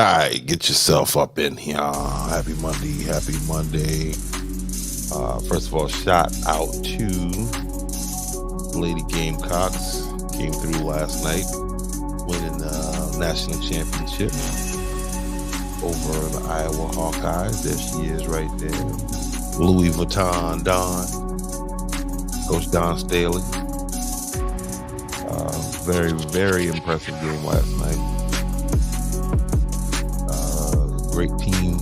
right, get yourself up in here. Happy Monday. Happy Monday. First of all, shout out to Lady Gamecocks. Came through last night, winning the national championship over the Iowa Hawkeyes. There she is right there. Louis Vuitton Don. Coach Don Staley. Very, very impressive game last night. Great team,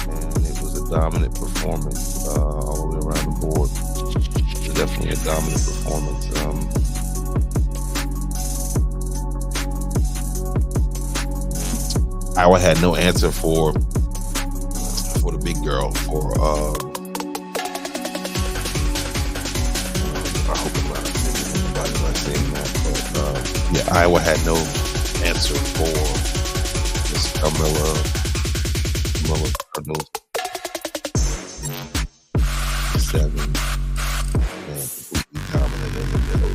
and it was a dominant performance all the way around the board. It was definitely a dominant performance. Iowa had no answer for the big girl. I hope I'm not offending anybody by saying that, but yeah, Iowa had no answer for Camilla Cardinals 7 and completely dominant in the middle.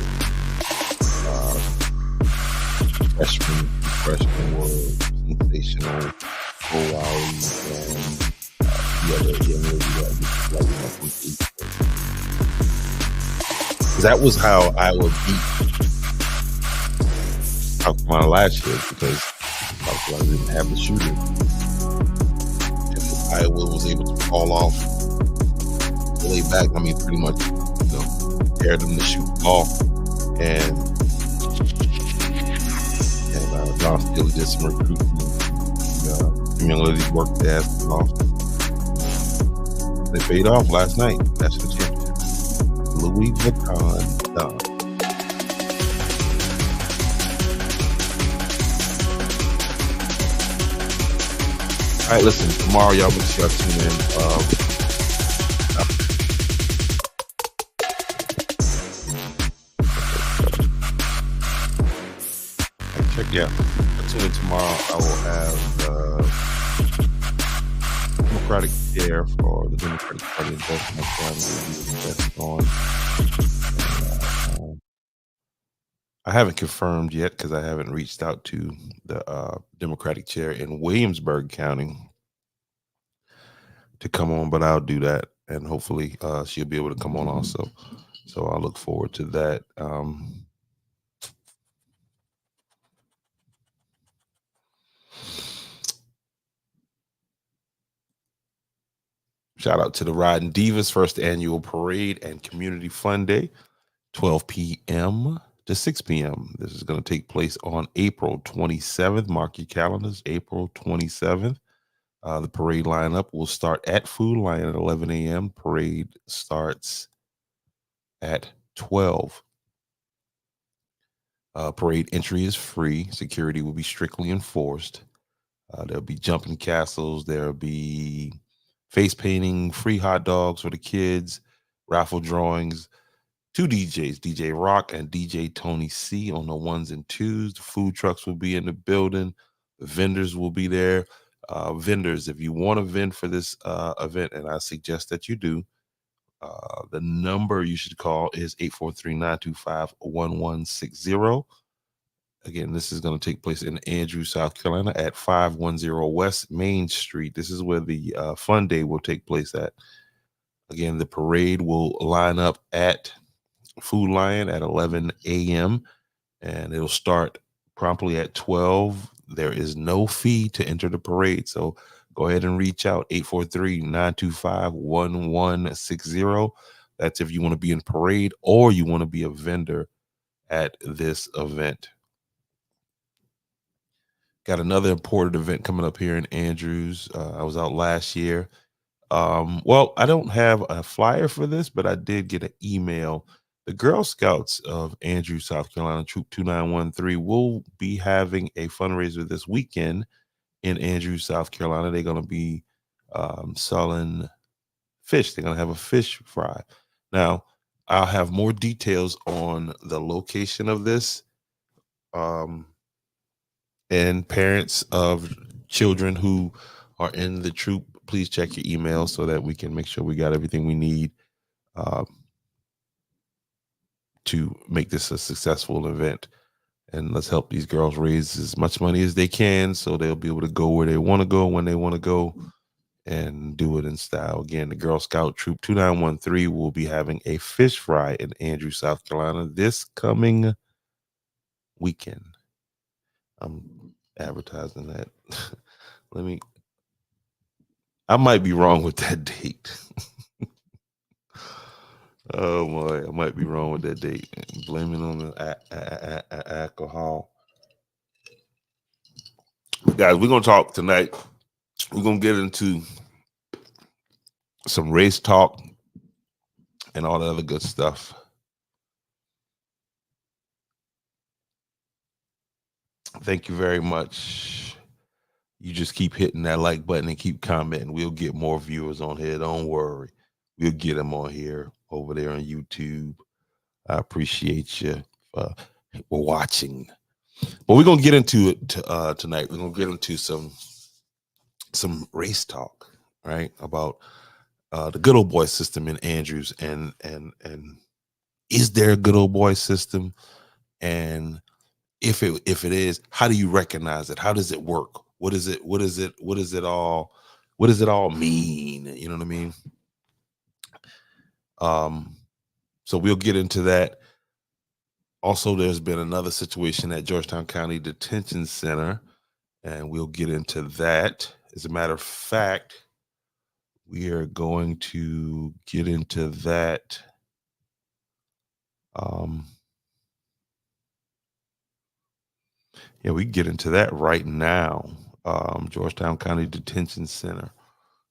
Freshman was sensational. Cole Lowry and the other young lady that was how Iowa beat South Carolina last year, because South Carolina didn't have the shooting. And Iowa was able to fall off, lay back. I mean, pretty much, dared them to shoot the ball. And Don Staley did some recruiting. Young ladies worked their ass off. They paid off last night. That's the championship. Louis Vuitton Don. All right, listen, tomorrow y'all make sure to tune in. Tune in tomorrow. I will have Democratic chair for the Democratic Party in Baltimore on. I haven't confirmed yet because I haven't reached out to the Democratic chair in Williamsburg County to come on, but I'll do that, and hopefully she'll be able to come on also. So I look forward to that. Shout out to the Riding Divas first annual parade and community fun day, 12 p.m. to 6 p.m. This is going to take place on April 27th. Mark your calendars, April 27th. The parade lineup will start at Food Lion at 11 a.m. Parade starts at 12. Parade entry is free. Security will be strictly enforced. There'll be jumping castles. There'll be face painting, free hot dogs for the kids, raffle drawings, 2 DJs, DJ Rock and DJ Tony C on the 1s and 2s. The food trucks will be in the building. The vendors will be there. Vendors, if you want to vend for this event, and I suggest that you do, the number you should call is 843-925-1160. Again, this is going to take place in Andrews, South Carolina at 510 West Main Street. This is where the fun day will take place at. Again, the parade will line up at Food Lion at 11 a.m. and it'll start promptly at 12. There is no fee to enter the parade, so go ahead and reach out, 843-925-1160. That's if you want to be in parade or you want to be a vendor at this event. Got another important event coming up here in Andrews. I was out last year. Well, I don't have a flyer for this, but I did get an email. The Girl Scouts of Andrews, South Carolina, Troop 2913, will be having a fundraiser this weekend in Andrews, South Carolina. They're going to be selling fish. They're going to have a fish fry. Now, I'll have more details on the location of this. And parents of children who are in the troop, please check your email so that we can make sure we got everything we need to make this a successful event. and let's help these girls raise as much money as they can so they'll be able to go where they want to go when they want to go and do it in style. Again, the Girl Scout Troop 2913 will be having a fish fry in Andrews, South Carolina this coming weekend. I'm advertising that. Let me, I might be wrong with that date. Oh boy, I might be wrong with that date. Blame it on the alcohol. Guys, we're gonna talk tonight. We're gonna get into some race talk and all the other good stuff. Thank you very much. You just keep hitting that like button and keep commenting. We'll get more viewers on here. Don't worry. We'll get them on here over there on YouTube. I appreciate you for watching. But we're gonna get into it tonight. We're gonna get into some race talk, right? About the good old boy system in Andrews, and is there a good old boy system? And if it is, how do you recognize it? How does it work? What is it? What is it? What is it all? What does it all mean? You know what I mean? Um, so we'll get into that. Also, there's been another situation at Georgetown County Detention Center, and we'll get into that. As a matter of fact, we are going to get into that. Um, yeah, we get into that right now. Georgetown County Detention Center.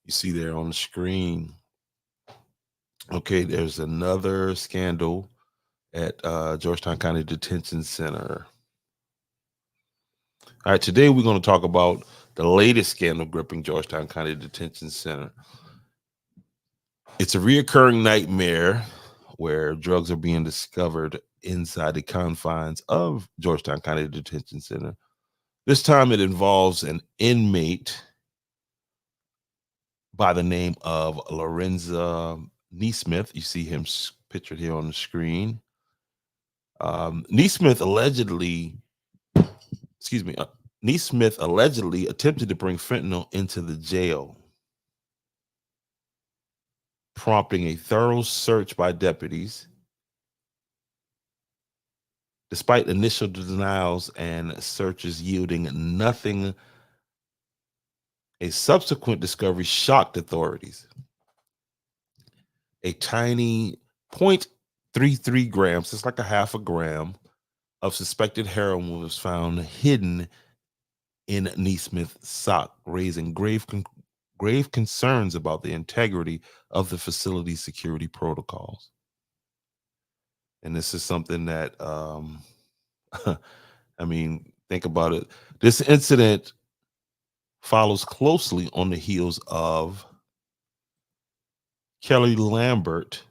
You see there on the screen. Okay, there's another scandal at Georgetown County Detention Center. All right, today we're going to talk about the latest scandal gripping Georgetown County Detention Center. It's a reoccurring nightmare where drugs are being discovered inside the confines of Georgetown County Detention Center. This time it involves an inmate by the name of Lorenza Neesmith. You see him pictured here on the screen. Neesmith allegedly attempted to bring fentanyl into the jail, prompting a thorough search by deputies. Despite initial denials and searches yielding nothing, a subsequent discovery shocked authorities. A tiny 0.33 grams, it's like a half a gram, of suspected heroin was found hidden in Neesmith's sock, raising grave concerns about the integrity of the facility's security protocols. And this is something that, I mean, think about it. This incident follows closely on the heels of Kelly Lambert,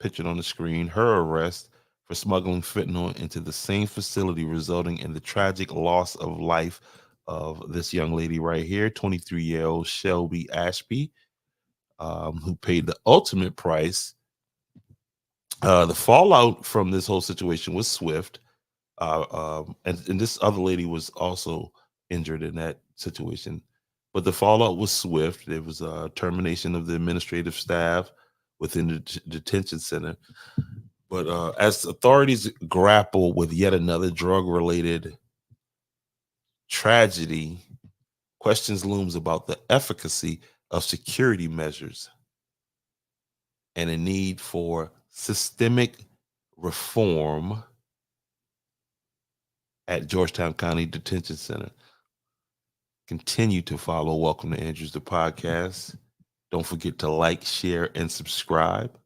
pictured on the screen, her arrest for smuggling fentanyl into the same facility, resulting in the tragic loss of life of this young lady right here, 23-year-old Shelby Ashby, who paid the ultimate price. The fallout from this whole situation was swift. And this other lady was also injured in that situation. But the fallout was swift. There was a termination of the administrative staff within the detention center. But as authorities grapple with yet another drug-related tragedy, questions looms about the efficacy of security measures and a need for systemic reform at Georgetown County Detention Center. Continue to follow Welcome to Andrews, the podcast. Don't forget to like, share, and subscribe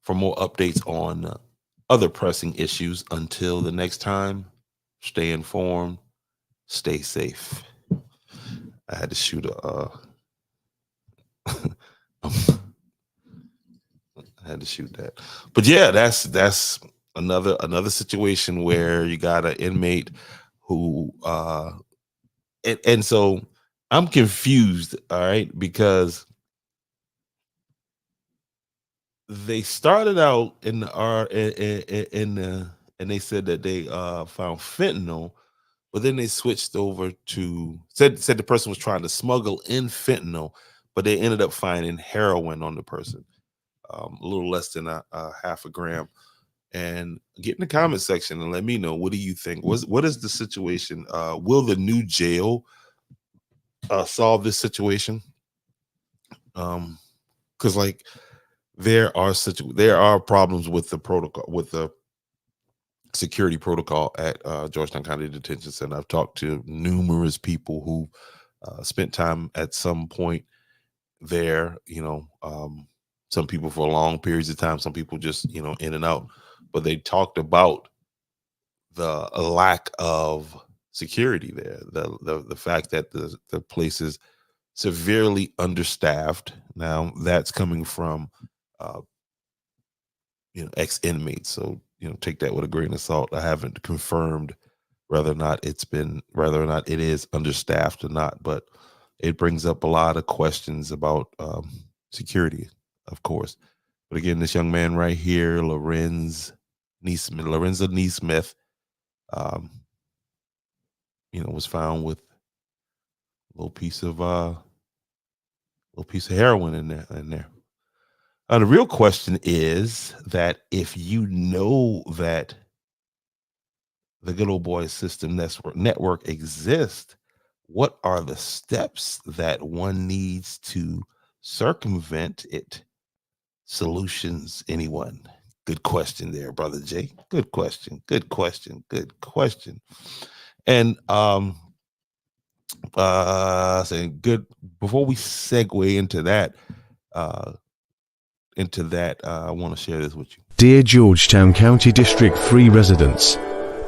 for more updates on other pressing issues. Until the next time, stay informed, stay safe. I had to shoot I had to shoot that. But yeah, that's another situation where you got an inmate who and so I'm confused, all right, because they started out in the R in the and they said that they found fentanyl, but then they switched over to said the person was trying to smuggle in fentanyl, but they ended up finding heroin on the person, a little less than a half a gram. And get in the comment section and let me know, what do you think? What is the situation? Will the new jail solve this situation? Because like there are problems with the protocol, with the security protocol at Georgetown County Detention Center. I've talked to numerous people who spent time at some point there. Some people for long periods of time, some people just in and out. But they talked about the lack of security there, the fact that the place is severely understaffed. Now that's coming from uh, ex inmates, so take that with a grain of salt. I haven't confirmed whether or not it is understaffed or not, but it brings up a lot of questions about security, of course. But again, this young man right here, Lorenzo Neesmith, um, was found with a little piece of heroin in there. The real question is that if you know that the Good Old Boy System network exists, what are the steps that one needs to circumvent it? Solutions, anyone? Good question there, brother Jay. Good question. Good question. Good question. And saying good before we segue into that, I want to share this with you. Dear Georgetown County District 3 residents,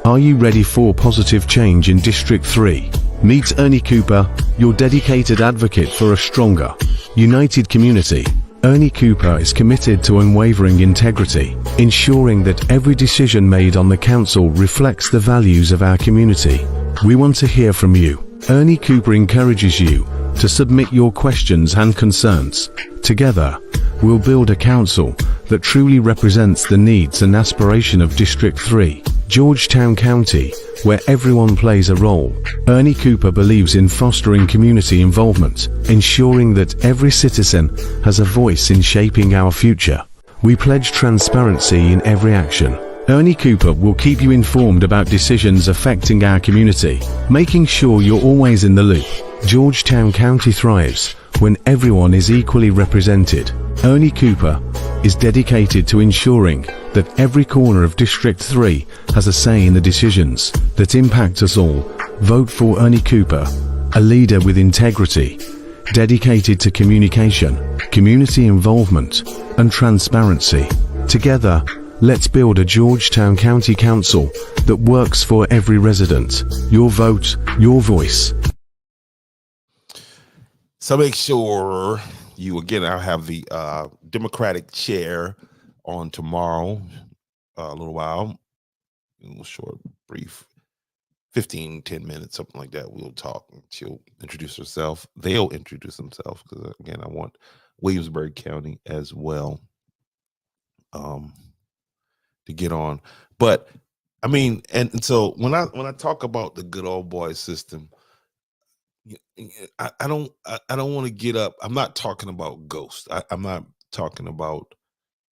are you ready for positive change in District 3? Meet Ernie Cooper, your dedicated advocate for a stronger, united community. Ernie Cooper is committed to unwavering integrity, ensuring that every decision made on the council reflects the values of our community. We want to hear from you. Ernie Cooper encourages you to submit your questions and concerns. Together, we'll build a council that truly represents the needs and aspiration of District 3, Georgetown County, where everyone plays a role. Ernie Cooper believes in fostering community involvement, ensuring that every citizen has a voice in shaping our future. We pledge transparency in every action. Ernie Cooper will keep you informed about decisions affecting our community, making sure you're always in the loop. Georgetown County thrives when everyone is equally represented. Ernie Cooper is dedicated to ensuring that every corner of District 3 has a say in the decisions that impact us all. Vote for Ernie Cooper, a leader with integrity, dedicated to communication, community involvement, and transparency. Together, let's build a Georgetown County Council that works for every resident. Your vote, your voice. So make sure I'll have the Democratic chair on tomorrow, a little while, a little short, brief, 10 minutes, something like that. We'll talk. She'll introduce herself. They'll introduce themselves, because again, I want Williamsburg County as well to get on. But I mean, and so when I talk about the good old boy system, I don't want to get up. I'm not talking about ghosts. I'm not talking about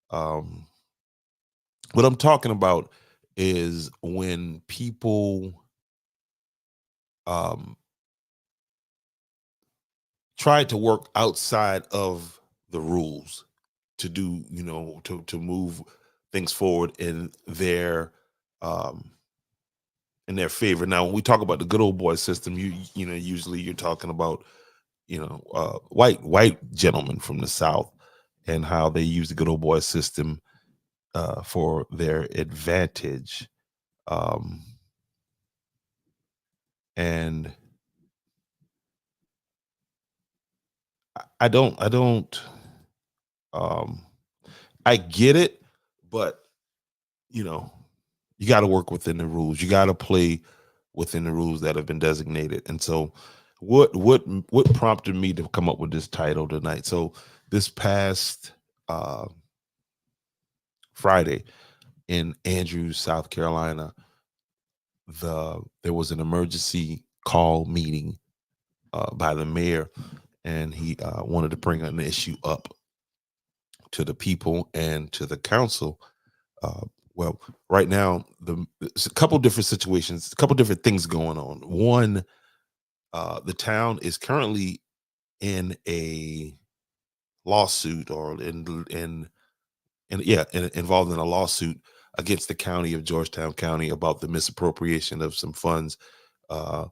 what I'm talking about is when people try to work outside of the rules to do, to move things forward in their favor. Now, when we talk about the good old boy system, usually you're talking about, white gentlemen from the South and how they use the good old boy system for their advantage. And I get it, but you got to work within the rules. You got to play within the rules that have been designated. And so what prompted me to come up with this title tonight? So this past Friday in Andrews, South Carolina. There was an emergency call meeting by the mayor, and he wanted to bring an issue up to the people and to the council. Well, right now, there's a couple different situations, a couple different things going on. One, the town is currently in a lawsuit, or involved in a lawsuit against the county of Georgetown County about the misappropriation of some funds uh,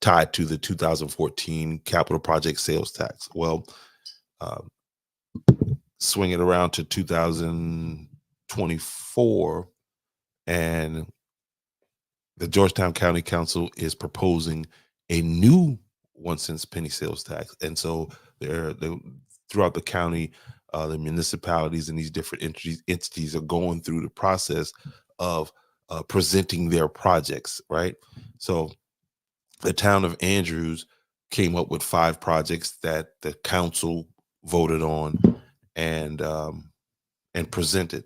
tied to the 2014 capital project sales tax. Well, uh, swing it around to 2024, and the Georgetown County Council is proposing a new 1 cent penny sales tax, and so throughout the county, the municipalities and these different entities are going through the process of presenting their projects. Right, so the town of Andrews came up with 5 projects that the council voted on and presented.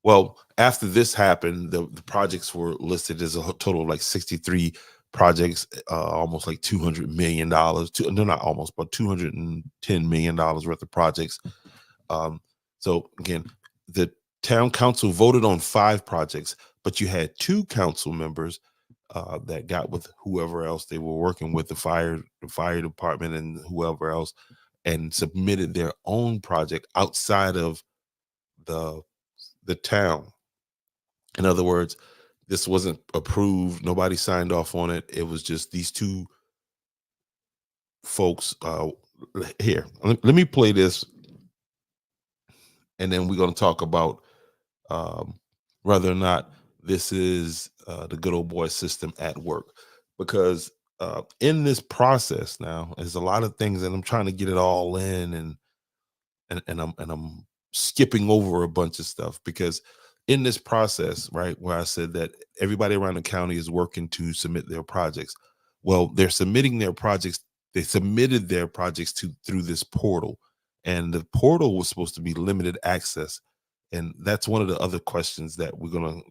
Well, after this happened, the projects were listed as a total of like 63 projects, almost like $200 million. No, not almost, but $210 million worth of projects. So again, the town council voted on 5 projects, but you had 2 council members that got with whoever else they were working with, the fire department and whoever else, and submitted their own project outside of the town. In other words, this wasn't approved. Nobody signed off on it. It was just these 2 folks. Here, let me play this, and then we're going to talk about um, whether or not this is the good old boy system at work. Because in this process now, there's a lot of things, and I'm trying to get it all in, and I'm skipping over a bunch of stuff, because in this process, right, where I said that everybody around the county is working to submit their projects. Well, they're submitting their projects. They submitted their projects through this portal, and the portal was supposed to be limited access, and that's one of the other questions that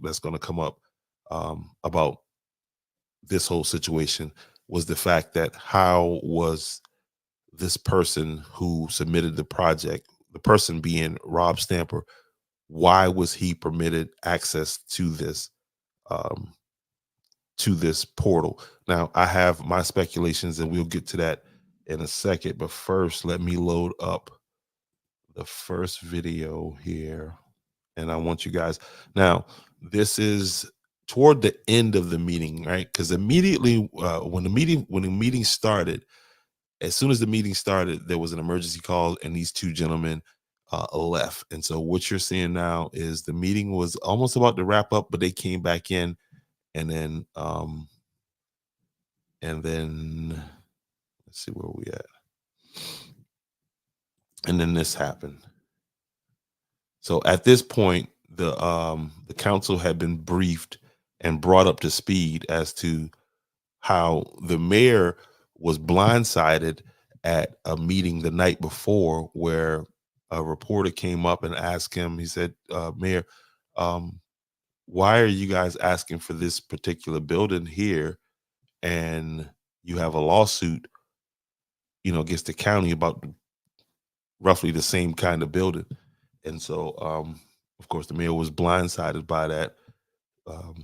that's gonna come up about this whole situation, was the fact that how was this person who submitted the project, the person being Rob Stamper, why was he permitted access um, to this portal? Now, I have my speculations, and we'll get to that in a second. But first, let me load up the first video here, and I want you guys. Now, this is toward the end of the meeting, right? Because immediately when the meeting started, as soon as the meeting started, there was an emergency call, and these 2 gentlemen left. And so what you're seeing now is the meeting was almost about to wrap up, but they came back in, and then let's see where we at. And then this happened. So at this point, the council had been briefed and brought up to speed as to how the mayor was blindsided at a meeting the night before, where a reporter came up and asked him. He said, Mayor, why are you guys asking for this particular building here, and you have a lawsuit, against the county about roughly the same kind of building? And so of course the mayor was blindsided by that, um,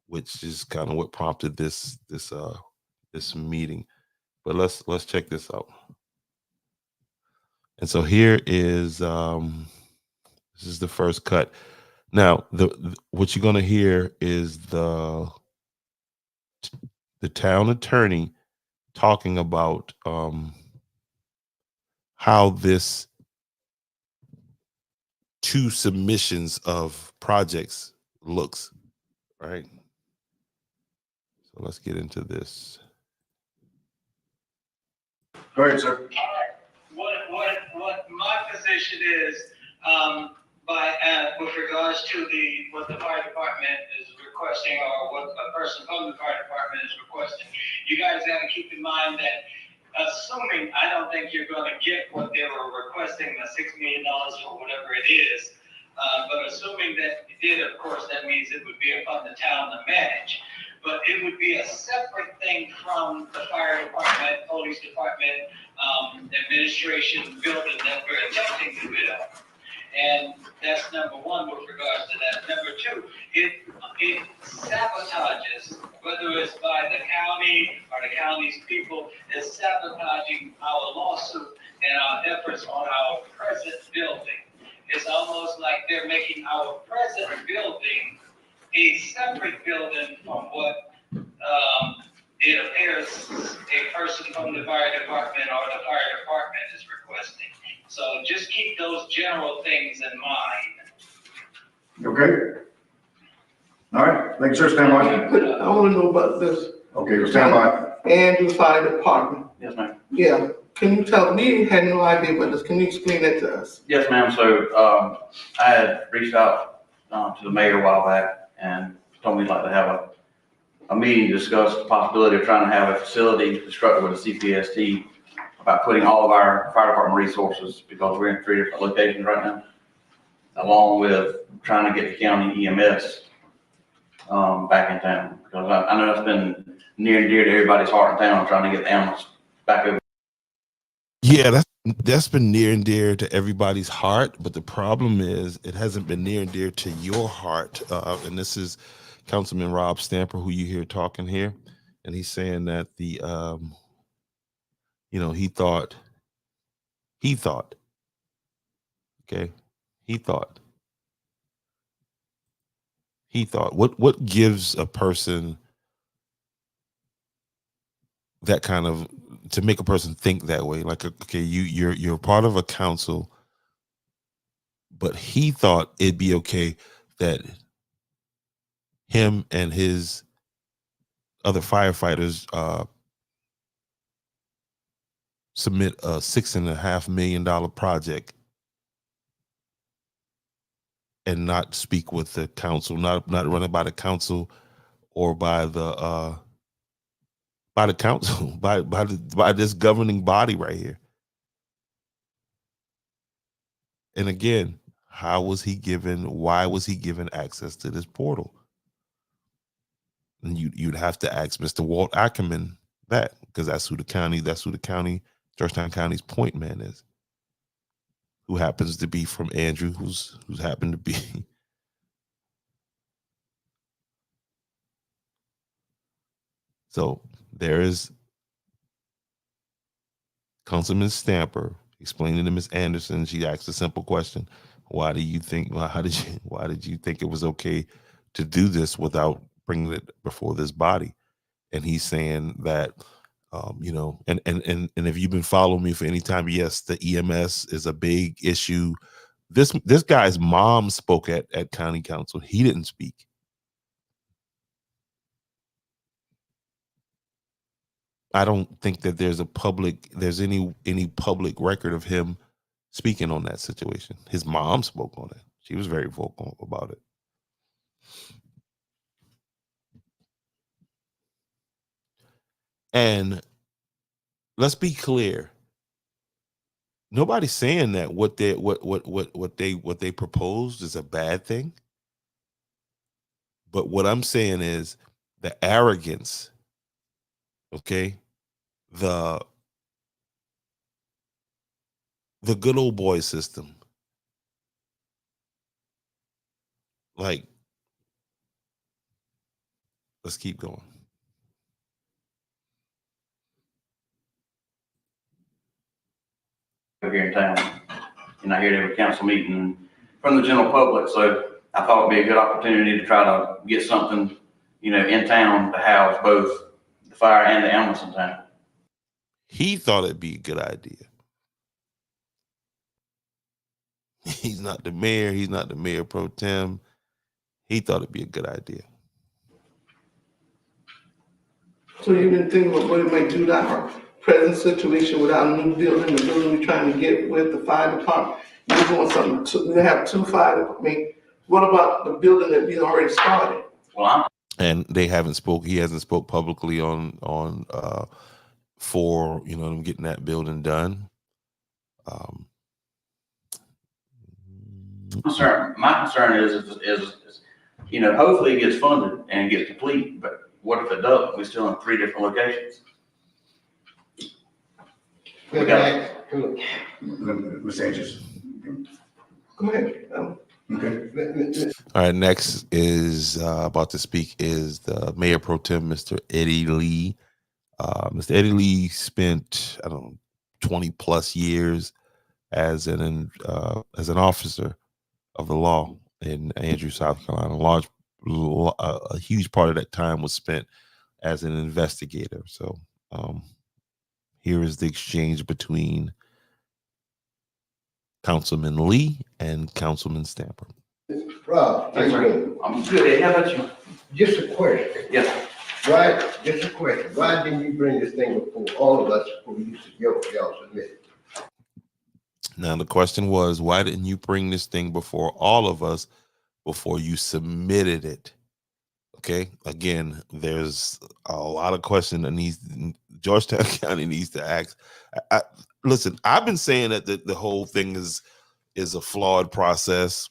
which is kind of what prompted this meeting. But let's check this out. And so here is this is the first cut. Now, what you're going to hear is the town attorney talking about how this 2 submissions of projects looks, right? So let's get into this. Go ahead, sir. What my position is, with regards to what the fire department is requesting, or what a person from the fire department is requesting, you guys got to keep in mind that, assuming I don't think you're going to get what they were requesting, the $6 million or whatever it is, But assuming that it did, of course, that means it would be upon the town to manage. But it would be a separate thing from the fire department, police department, administration building that we're attempting to build. And that's number one with regards to that. Number two, it sabotages, whether it's by the county or the county's people, is sabotaging our lawsuit and our efforts on our present building. It's almost like they're making our present building a separate building from what it appears a person from the fire department or the fire department is requesting. So just keep those general things in mind. Okay. All right, thank you, sir, stand by. I want to know about this Okay, stand by. Andrew Fire Department. Yes, ma'am. Yeah, can you tell, we had no idea about this, can you explain that to us? Yes, ma'am. So, I had reached out, to the mayor a while back and told me he'd like to have a meeting to discuss the possibility of trying to have a facility constructed with a CPST about putting all of our fire department resources, because we're in 3 different locations right now, along with trying to get the county EMS, back in town. Because I know that's been near and dear to everybody's heart in town, trying to get the ambulance back over. Yeah, that's been near and dear to everybody's heart, but the problem is it hasn't been near and dear to your heart. And this is Councilman Rob Stamper, who you hear talking here, and he's saying that the he thought, okay, he thought, what gives a person that kind of, to make a person think that way? Like, okay, you're part of a council, but he thought it'd be okay that him and his other firefighters submit a $6.5 million project and not speak with the council, not run it by the council or by the council, by this governing body right here. And again, why was he given access to this portal? And you'd have to ask Mr. Walt Ackerman that, because that's who the county, Georgetown County's point man is, who happens to be from Andrew, who's happened to be so there is Councilman Stamper explaining to Ms. Anderson. She asked a simple question: why did you think it was okay to do this without bringing it before this body? And he's saying that and if you've been following me for any time, yes, the EMS is a big issue. This guy's mom spoke at county council. He didn't speak. I don't think that there's any public record of him speaking on that situation. His mom spoke on it. She was very vocal about it. And let's be clear. Nobody's saying that what they proposed is a bad thing. But what I'm saying is the arrogance, okay, the good old boy system. Like, let's keep going. Here in town, and I hear every council meeting from the general public. So I thought it'd be a good opportunity to try to get something, in town to house both the fire and the ambulance in town. He thought it'd be a good idea. He's not the mayor. He's not the mayor pro tem. He thought it'd be a good idea. So you didn't think about what it might do to our present situation with our new building, the building we're trying to get with the fire department? You want something we have 2 fire departments. What about the building that we already started? Well, and they haven't spoke. He hasn't spoke publicly on for them getting that building done. My concern is, you know, hopefully it gets funded and gets complete, but what if it doesn't? We're still in 3 different locations. We got, Ms. Andrews. Go ahead. Okay. All right, next is about to speak is the Mayor Pro Tem, Mr. Eddie Lee. Mr. Eddie Lee spent, I don't know, 20 plus years as an officer of the law in Andrews, South Carolina. A huge part of that time was spent as an investigator. So here is the exchange between Councilman Lee and Councilman Stamper. Rob, Yes, sir. I'm good. Eddie. How about you? just a question. Yes. Why, just a question. Why didn't you bring this thing before all of us before you y'all submitted? Now, the question was, why didn't you bring this thing before all of us before you submitted it? Okay. Again, there's a lot of questions that Georgetown County needs to ask. Listen, I've been saying that the whole thing is a flawed process.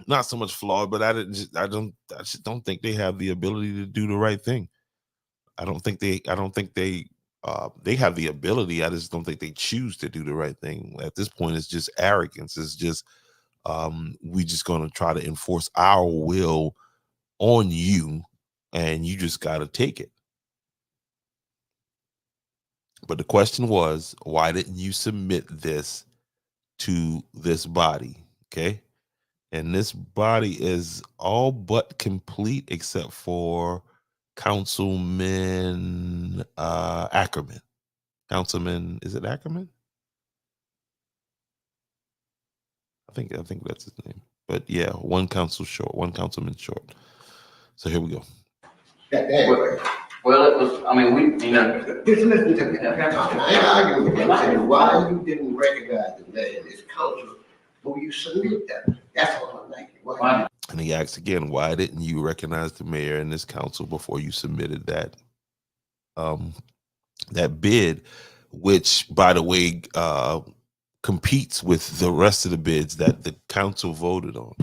Not so much flawed, but I just don't think they have the ability to do the right thing. I don't think they have the ability. I just don't think they choose to do the right thing. At this point, it's just arrogance. It's just we just going to try to enforce our will on you, and you just got to take it. But the question was, why didn't you submit this to this body? Okay. And this body is all but complete except for Councilman Ackerman. Councilman, is it Ackerman? I think that's his name. But yeah, one councilman short. So here we go. Anyway, Well, it was, I mean, we, you know, just listen to me. I ain't arguing with you. I'm saying, why you didn't recognize the man in this council before you submit that? That's all I'm asking. Why? And he asks again, why didn't you recognize the mayor and this council before you submitted that that bid, which, by the way, competes with the rest of the bids that the council voted on.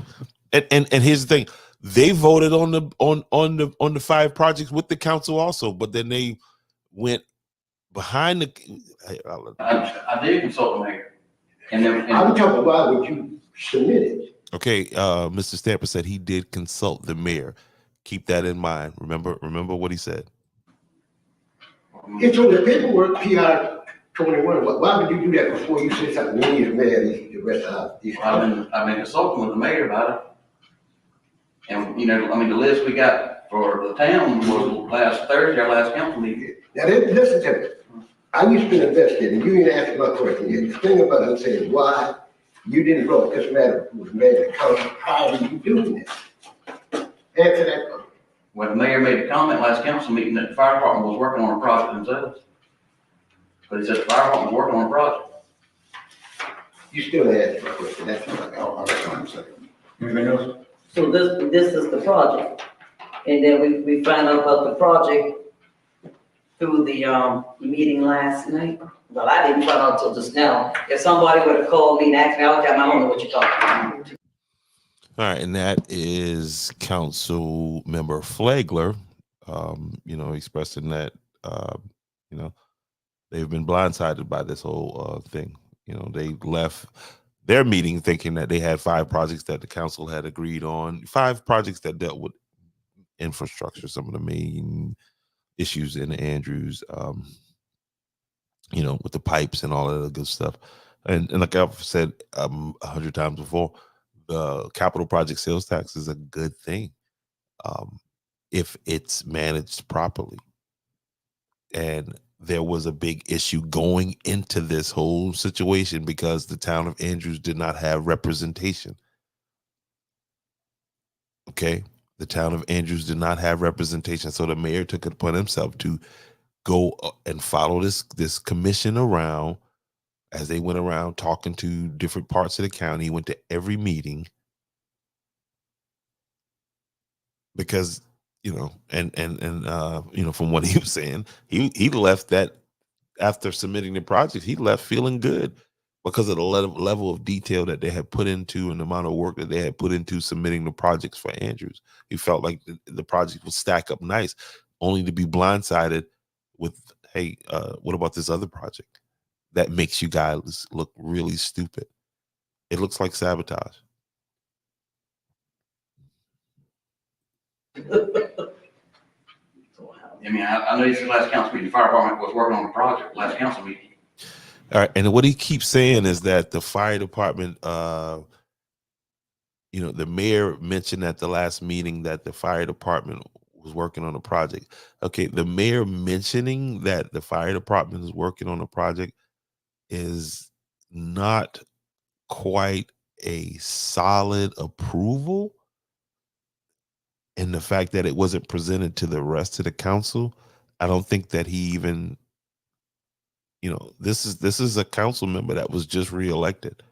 And here's the thing: they voted on the 5 projects with the council also, but then they went behind the. I did consult the mayor. And then, I'm talking about what you submitted. Okay, Mr. Stamper said he did consult the mayor. Keep that in mind. Remember what he said. It's on the paperwork, PR 21. Why would you do that before you said something to me, the mayor, the rest of these? I've been consulting with the mayor about it. And, you know, I mean, the list we got for the town was last Thursday, our last council meeting. Now, listen to me. I used to be investigating. You ain't asking my question yet. The thing about it saying why you didn't vote this matter was made in the council prior to you doing this. Answer that question. When the mayor made a comment last council meeting that the fire department was working on a project themselves. But he said the fire department was working on a project. You still answer my question. That's what I'll try to say. Anything else? So this is the project. And then we found out about the project through the meeting last night. Well, I didn't find out till just now. If somebody would have called me and asked me, I don't know what you're talking about. All right, and that is Council Member Flagler, expressing that, they've been blindsided by this whole thing. They left their meeting thinking that they had 5 projects that the council had agreed on, 5 projects that dealt with infrastructure, some of the main issues in Andrews, with the pipes and all of the good stuff. And like I've said 100 times before, the capital project sales tax is a good thing if it's managed properly. And there was a big issue going into this whole situation because the town of Andrews did not have representation. Okay? The town of Andrews did not have representation. So the mayor took it upon himself to go and follow this commission around. As they went around talking to different parts of the county, he went to every meeting because, from what he was saying, he left that after submitting the project, he left feeling good. because of the level of detail that they had put into and the amount of work that they had put into submitting the projects for Andrews. He felt like the project would stack up nice, only to be blindsided with, hey, what about this other project that makes you guys look really stupid? It looks like sabotage. I mean, I know you said last council meeting, the fire department was working on the project last council meeting. All right, and what he keeps saying is that the fire department, you know, the mayor mentioned at the last meeting that the fire department was working on a project. Okay, the mayor mentioning that the fire department is working on a project is not quite a solid approval. And the fact that it wasn't presented to the rest of the council, I don't think that he even, you know, this is a council member that was just reelected,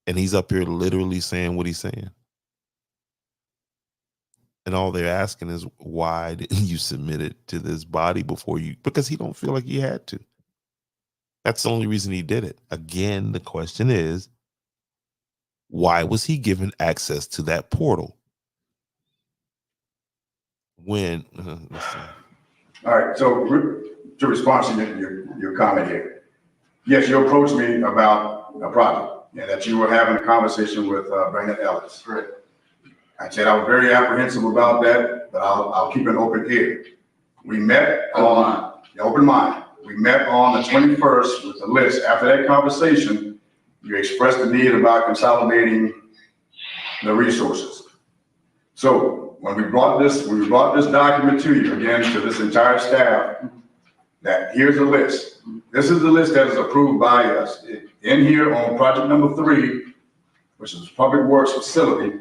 and he's up here literally saying what he's saying. And all they're asking is, why didn't you submit it to this body before you? Because he don't feel like he had to. That's the only reason he did it. Again, the question is, why was he given access to that portal? When, All right, so to respond to your comment here. Yes, you approached me about a project and that you were having a conversation with Brandon Ellis. Correct. I said I was very apprehensive about that, but I'll keep an open ear. We met on the open mind. We met on the 21st with the list. After that conversation, you expressed the need about consolidating the resources. So when we brought this document to you, again, to this entire staff, that here's a list. This is the list that is approved by us. In here on project number 3, which is Public Works Facility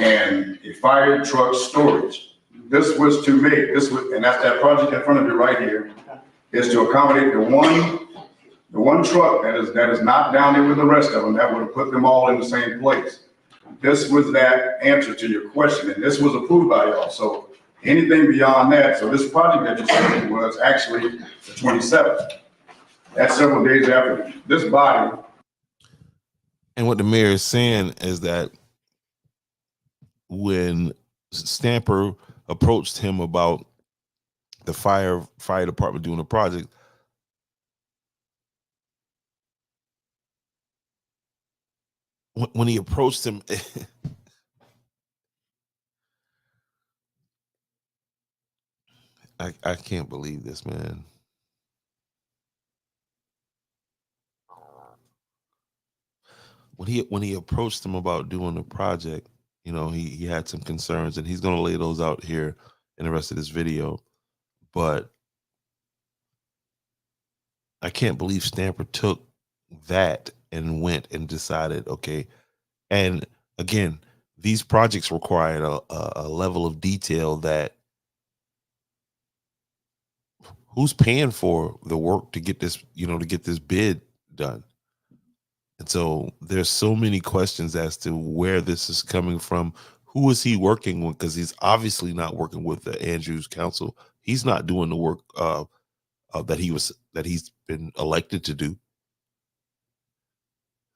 and a fire truck storage. This was to make, and that's that project in front of you right here, is to accommodate the one truck that is not down there with the rest of them, that would have put them all in the same place. This was that answer to your question, and this was approved by y'all. So anything beyond that, so this project that you said was actually the 27th. That's several days after this body. and what the mayor is saying is that when Stamper approached him about the fire department doing a project, when he approached him, I can't believe this, man. When he approached him about doing the project, you know, he had some concerns, and he's going to lay those out here in the rest of this video. But I can't believe Stamper took that and went and decided, okay. And again, these projects required a level of detail that who's paying for the work to get this, you know, to get this bid done. And so there's so many questions as to where this is coming from. Who is he working with? Because he's obviously not working with the Andrews Council. He's not doing the work that he's been elected to do.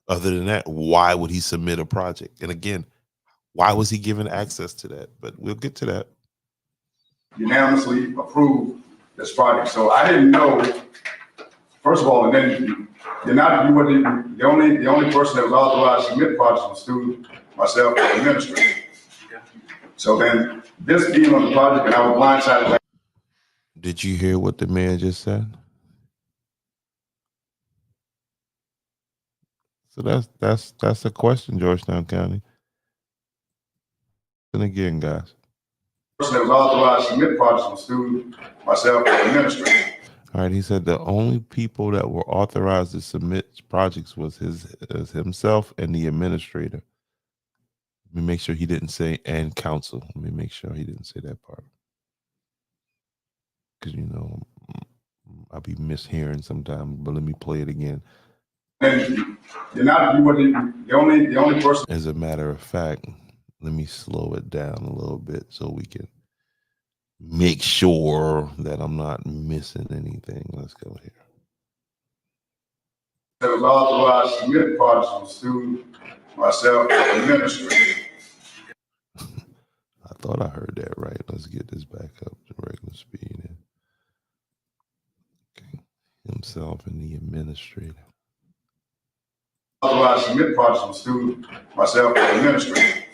Other than that, why would he submit a project? And again, why was he given access to that? But we'll get to that. Unanimously approved this project. So I didn't know, first of all, and then you were the only person that was authorized to submit projects was through myself and the administrator. So then this being on the project, and I was blindsided. Did you hear what the mayor just said? So that's a question, Georgetown County. And again, guys. The person that was authorized to submit projects was through myself and the administrator. All right, he said the only people that were authorized to submit projects was himself and the administrator. Let me make sure he didn't say and council. Let me make sure he didn't say that part. Because, you know, I'll be mishearing sometimes, but let me play it again. And you were the only person. As a matter of fact, let me slow it down a little bit so we can make sure that I'm not missing anything. Let's go here. It was authorized to submit projects to myself as administrator. I thought I heard that right. Let's get this back up to regular speed. Okay. Himself and the administrator. Authorized to submit projects to myself as administrator.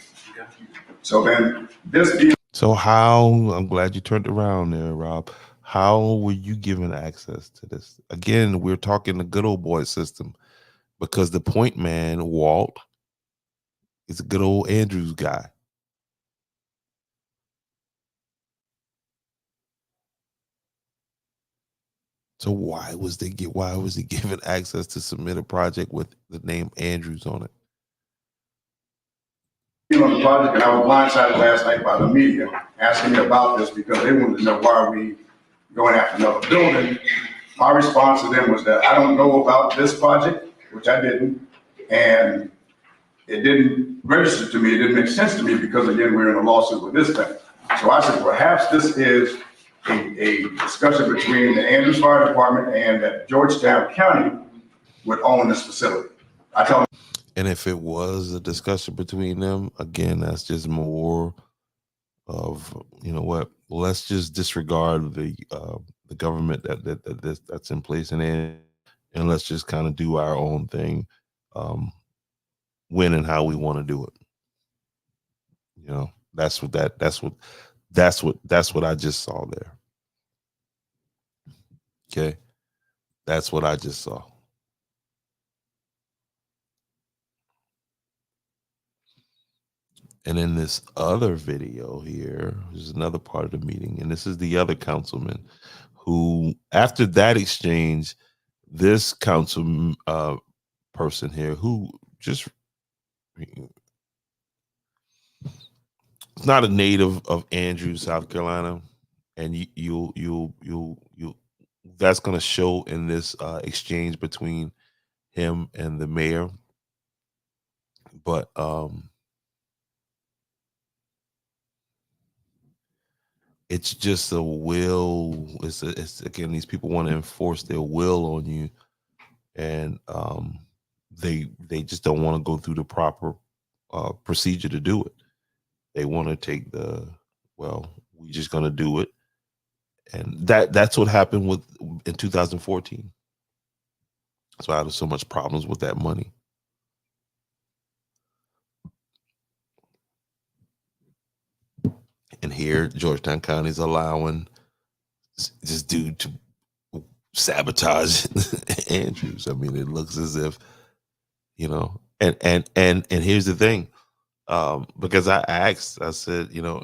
So then this deal. So how, I'm glad you turned around there, Rob. How were you given access to this? Again, we're talking the good old boy system, because the point man, Walt, is a good old Andrews guy. So why was he given access to submit a project with the name Andrews on it? On the project, and I was blindsided last night by the media asking me about this because they wanted to know why are we going after another building. My response to them was that I don't know about this project, which I didn't, and it didn't register to me. It didn't make sense to me because, again, we're in a lawsuit with this thing. So I said, perhaps this is a discussion between the Andrews Fire Department and that Georgetown County would own this facility. I told them. And if it was a discussion between them, again, that's just more of, you know what, let's just disregard the government that's in place and let's just kind of do our own thing, when and how we want to do it. You know, that's what I just saw there. Okay. That's what I just saw. And in this other video here, there's another part of the meeting, and this is the other councilman who, after that exchange, this council person here who just not a native of Andrews, South Carolina, and you'll that's going to show in this exchange between him and the mayor. But it's just a will. It's again, these people want to enforce their will on you, and they just don't want to go through the proper procedure to do it. They want to take we're just gonna do it, and that's what happened in 2014. That's why there's so much problems with that money. And here, Georgetown County is allowing this dude to sabotage Andrews. I mean, it looks as if, you know, and here's the thing, because I asked, I said, you know,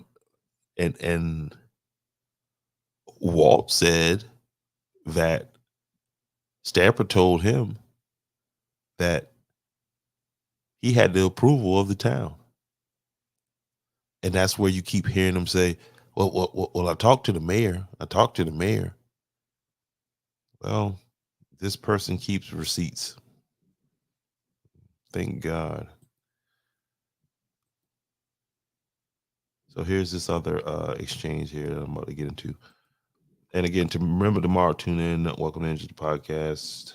and Walt said that Stamper told him that he had the approval of the town. And that's where you keep hearing them say, well, I talked to the mayor. Well, this person keeps receipts. Thank God. So here's this other exchange here that I'm about to get into. And again, to remember tomorrow, tune in. Welcome to Energy Podcast.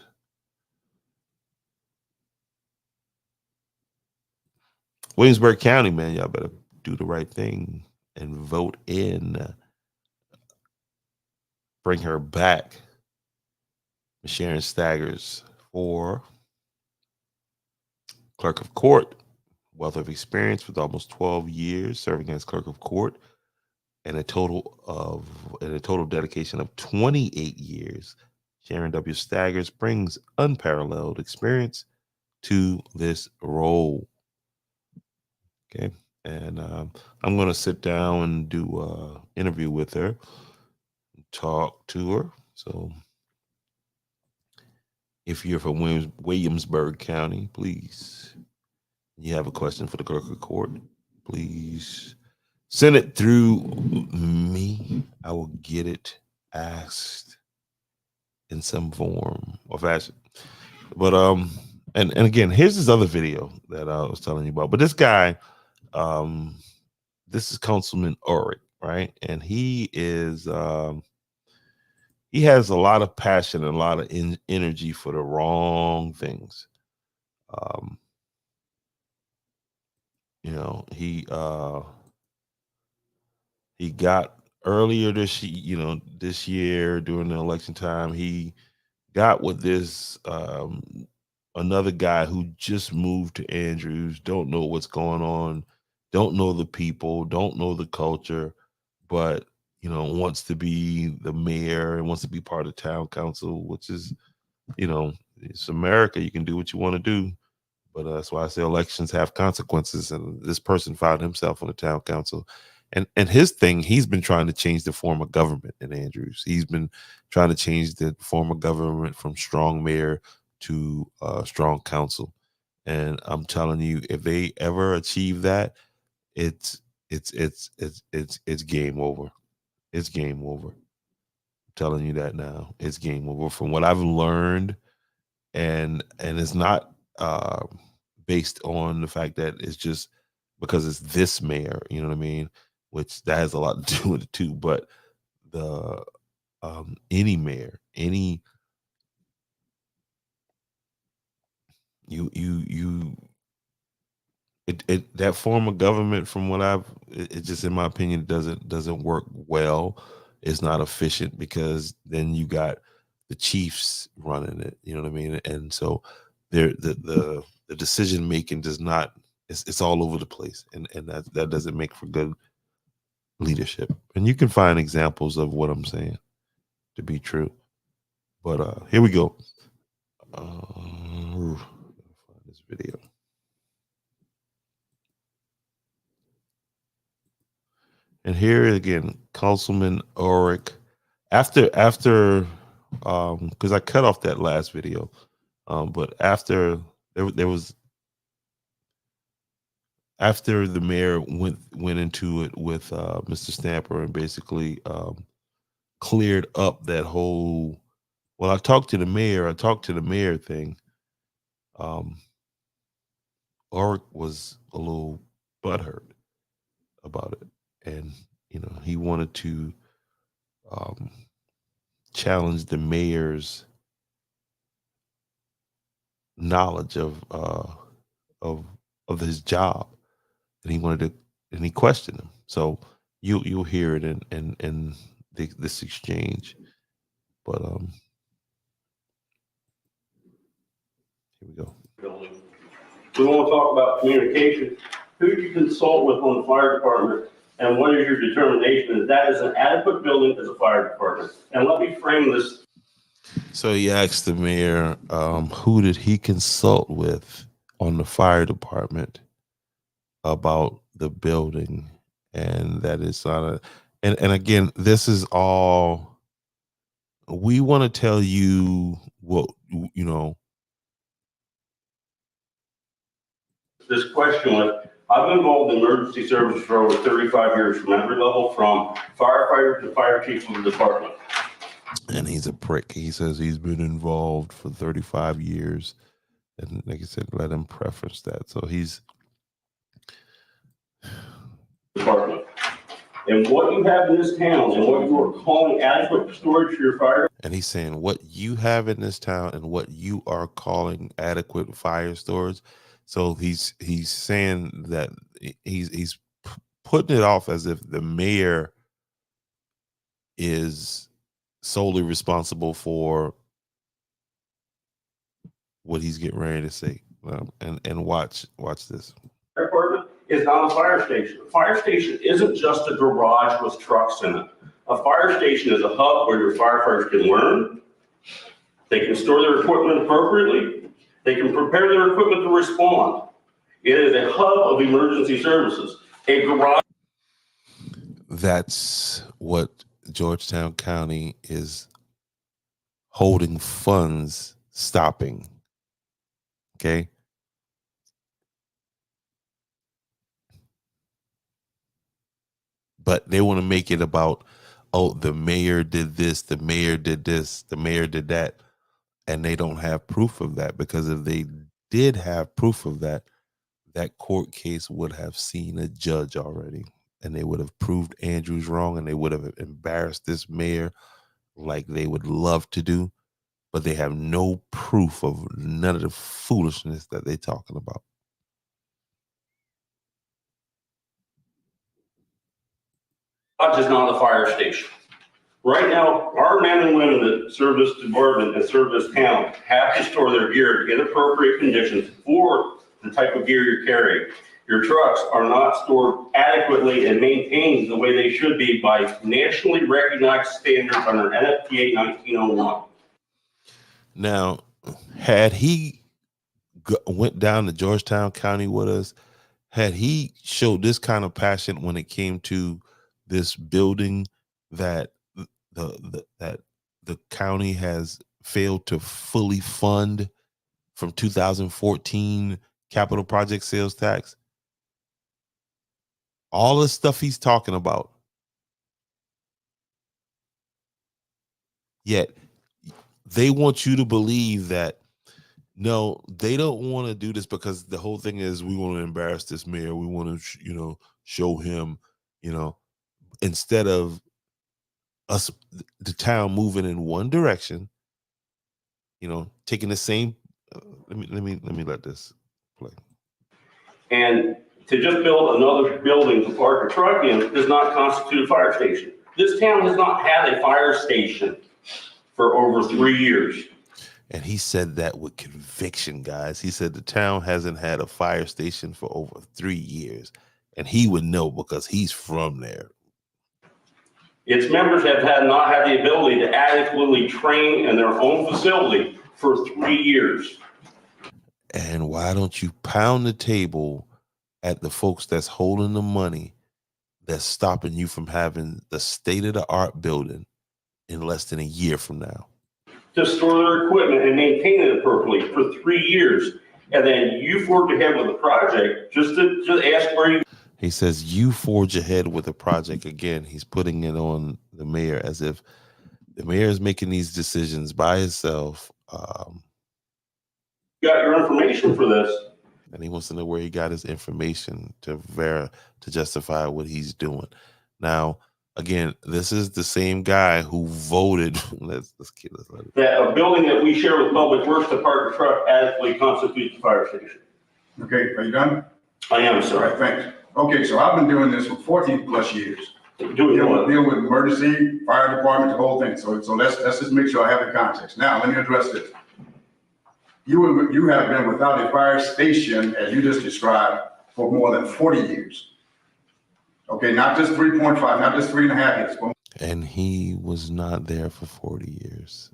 Williamsburg County, man, y'all better do the right thing and vote in. Bring her back, Sharon Staggers, for clerk of court. Wealth of experience with almost 12 years serving as clerk of court, and a total dedication of 28 years. Sharon W. Staggers brings unparalleled experience to this role. Okay, and I'm going to sit down and do an interview with her, talk to her. So if you're from Williamsburg County, please, you have a question for the clerk of court, please send it through me. I will get it asked in some form or fashion. But and again, here's this other video that I was telling you about. But this guy, this is Councilman Ulrich, right? And he is he has a lot of passion and a lot of energy for the wrong things. You know, he got earlier this year during the election time, he got with this another guy who just moved to Andrews, don't know what's going on, don't know the people, don't know the culture, but wants to be the mayor and wants to be part of town council, which is, it's America. You can do what you want to do. But that's why I say elections have consequences. And this person found himself on the town council. And his thing, he's been trying to change the form of government in Andrews. He's been trying to change the form of government from strong mayor to strong council. And I'm telling you, if they ever achieve that, it's game over. It's game over. I'm telling you that now. It's game over. From what I've learned, and it's not based on the fact that it's just because it's this mayor, you know what I mean? Which that has a lot to do with it too. But the any mayor, any that form of government, from what it just, in my opinion, doesn't work well. It's not efficient because then you got the chiefs running it, you know what I mean? And so the decision making does not, it's all over the place, and that doesn't make for good leadership. And you can find examples of what I'm saying to be true. But here we go. Find this video. And here again, Councilman Ulrich, after because I cut off that last video, but after there was, after the mayor went into it with Mr. Stamper and basically cleared up that whole, well, I talked to the mayor thing. Ulrich was a little butthurt about it. And, he wanted to challenge the mayor's knowledge of his job. And he wanted to, and he questioned him. So you'll hear it in this exchange. But here we go. We want to talk about communication. Who do you consult with on the fire department, and what is your determination that is an adequate building as a fire department? And let me frame this. So he asked the mayor, who did he consult with on the fire department about the building, and that is on a, and again, this is all, we want to tell you what, This question was, I've been involved in emergency services for over 35 years from every level, from firefighter to fire chief of the department. And he's a prick. He says he's been involved for 35 years. And like I said, let him preference that. So he's Department. And what you have in this town and what you are calling adequate storage for your fire. And he's saying what you have in this town and what you are calling adequate fire storage. So he's saying that he's putting it off as if the mayor is solely responsible for what he's getting ready to say. And watch this. Department is not a fire station. A fire station isn't just a garage with trucks in it. A fire station is a hub where your firefighters can learn. They can store their equipment appropriately. They can prepare their equipment to respond. It is a hub of emergency services. A garage. That's what Georgetown County is holding funds stopping. Okay. But they want to make it about, oh, the mayor did this, the mayor did this, the mayor did that. And they don't have proof of that, because if they did have proof of that, that court case would have seen a judge already, and they would have proved Andrews wrong, and they would have embarrassed this mayor like they would love to do, but they have no proof of none of the foolishness that they're talking about. Lodge is not a fire station. Right now, our men and women that serve this department and serve this town have to store their gear in appropriate conditions for the type of gear you're carrying. Your trucks are not stored adequately and maintained the way they should be by nationally recognized standards under NFPA 1901. Now, had he went down to Georgetown County with us, had he showed this kind of passion when it came to this building that the county has failed to fully fund from 2014 capital project sales tax, all the stuff he's talking about, yet they want you to believe that no, they don't want to do this because the whole thing is we want to embarrass this mayor, we want to show him, instead of us, the town moving in one direction, taking the same. Let me let this play. And to just build another building to park a truck in does not constitute a fire station. This town has not had a fire station for over 3 years. And he said that with conviction, guys. He said the town hasn't had a fire station for over 3 years. And he would know because he's from there. Its members have not had the ability to adequately train in their own facility for 3 years. And why don't you pound the table at the folks that's holding the money that's stopping you from having the state-of-the-art building in less than a year from now? To store their equipment and maintain it appropriately for 3 years. And then you forge ahead with the project just ask where you. He says you forge ahead with the project. Again, he's putting it on the mayor as if the mayor is making these decisions by himself. You got your information for this. And he wants to know where he got his information to justify what he's doing. Now, again, this is the same guy who voted. Let's That a building that we share with Public Works to park a truck adequately constitutes a fire station. Okay, are you done? I am, All sir. right, thanks. Okay, so I've been doing this for 14 plus years. Doing what? Deal with emergency, fire department, the whole thing. So let's just make sure I have the context. Now, let me address this. You have been without a fire station, as you just described, for more than 40 years. Okay, not just 3.5, not just 3.5 years. And he was not there for 40 years.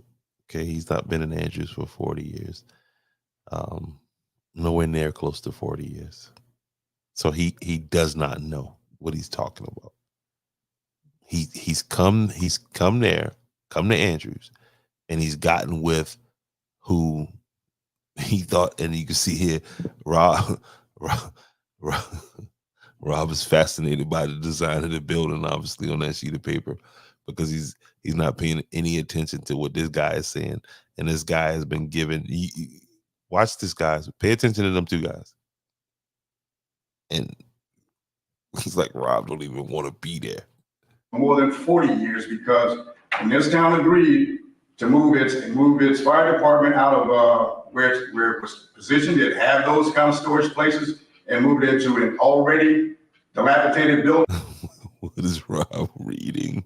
Okay, he's not been in Andrews for 40 years. Nowhere near close to 40 years. So he does not know what he's talking about. He's come to Andrews, and he's gotten with who he thought, and you can see here, Rob is fascinated by the design of the building, obviously, on that sheet of paper, because he's not paying any attention to what this guy is saying. And this guy has been given, watch this, guys. Pay attention to them two guys. And he's like, Rob don't even want to be there. More than 40 years, because when this town agreed to move its fire department out of where it was positioned, it had those kind of storage places, and moved it into an already dilapidated building. What is Rob reading?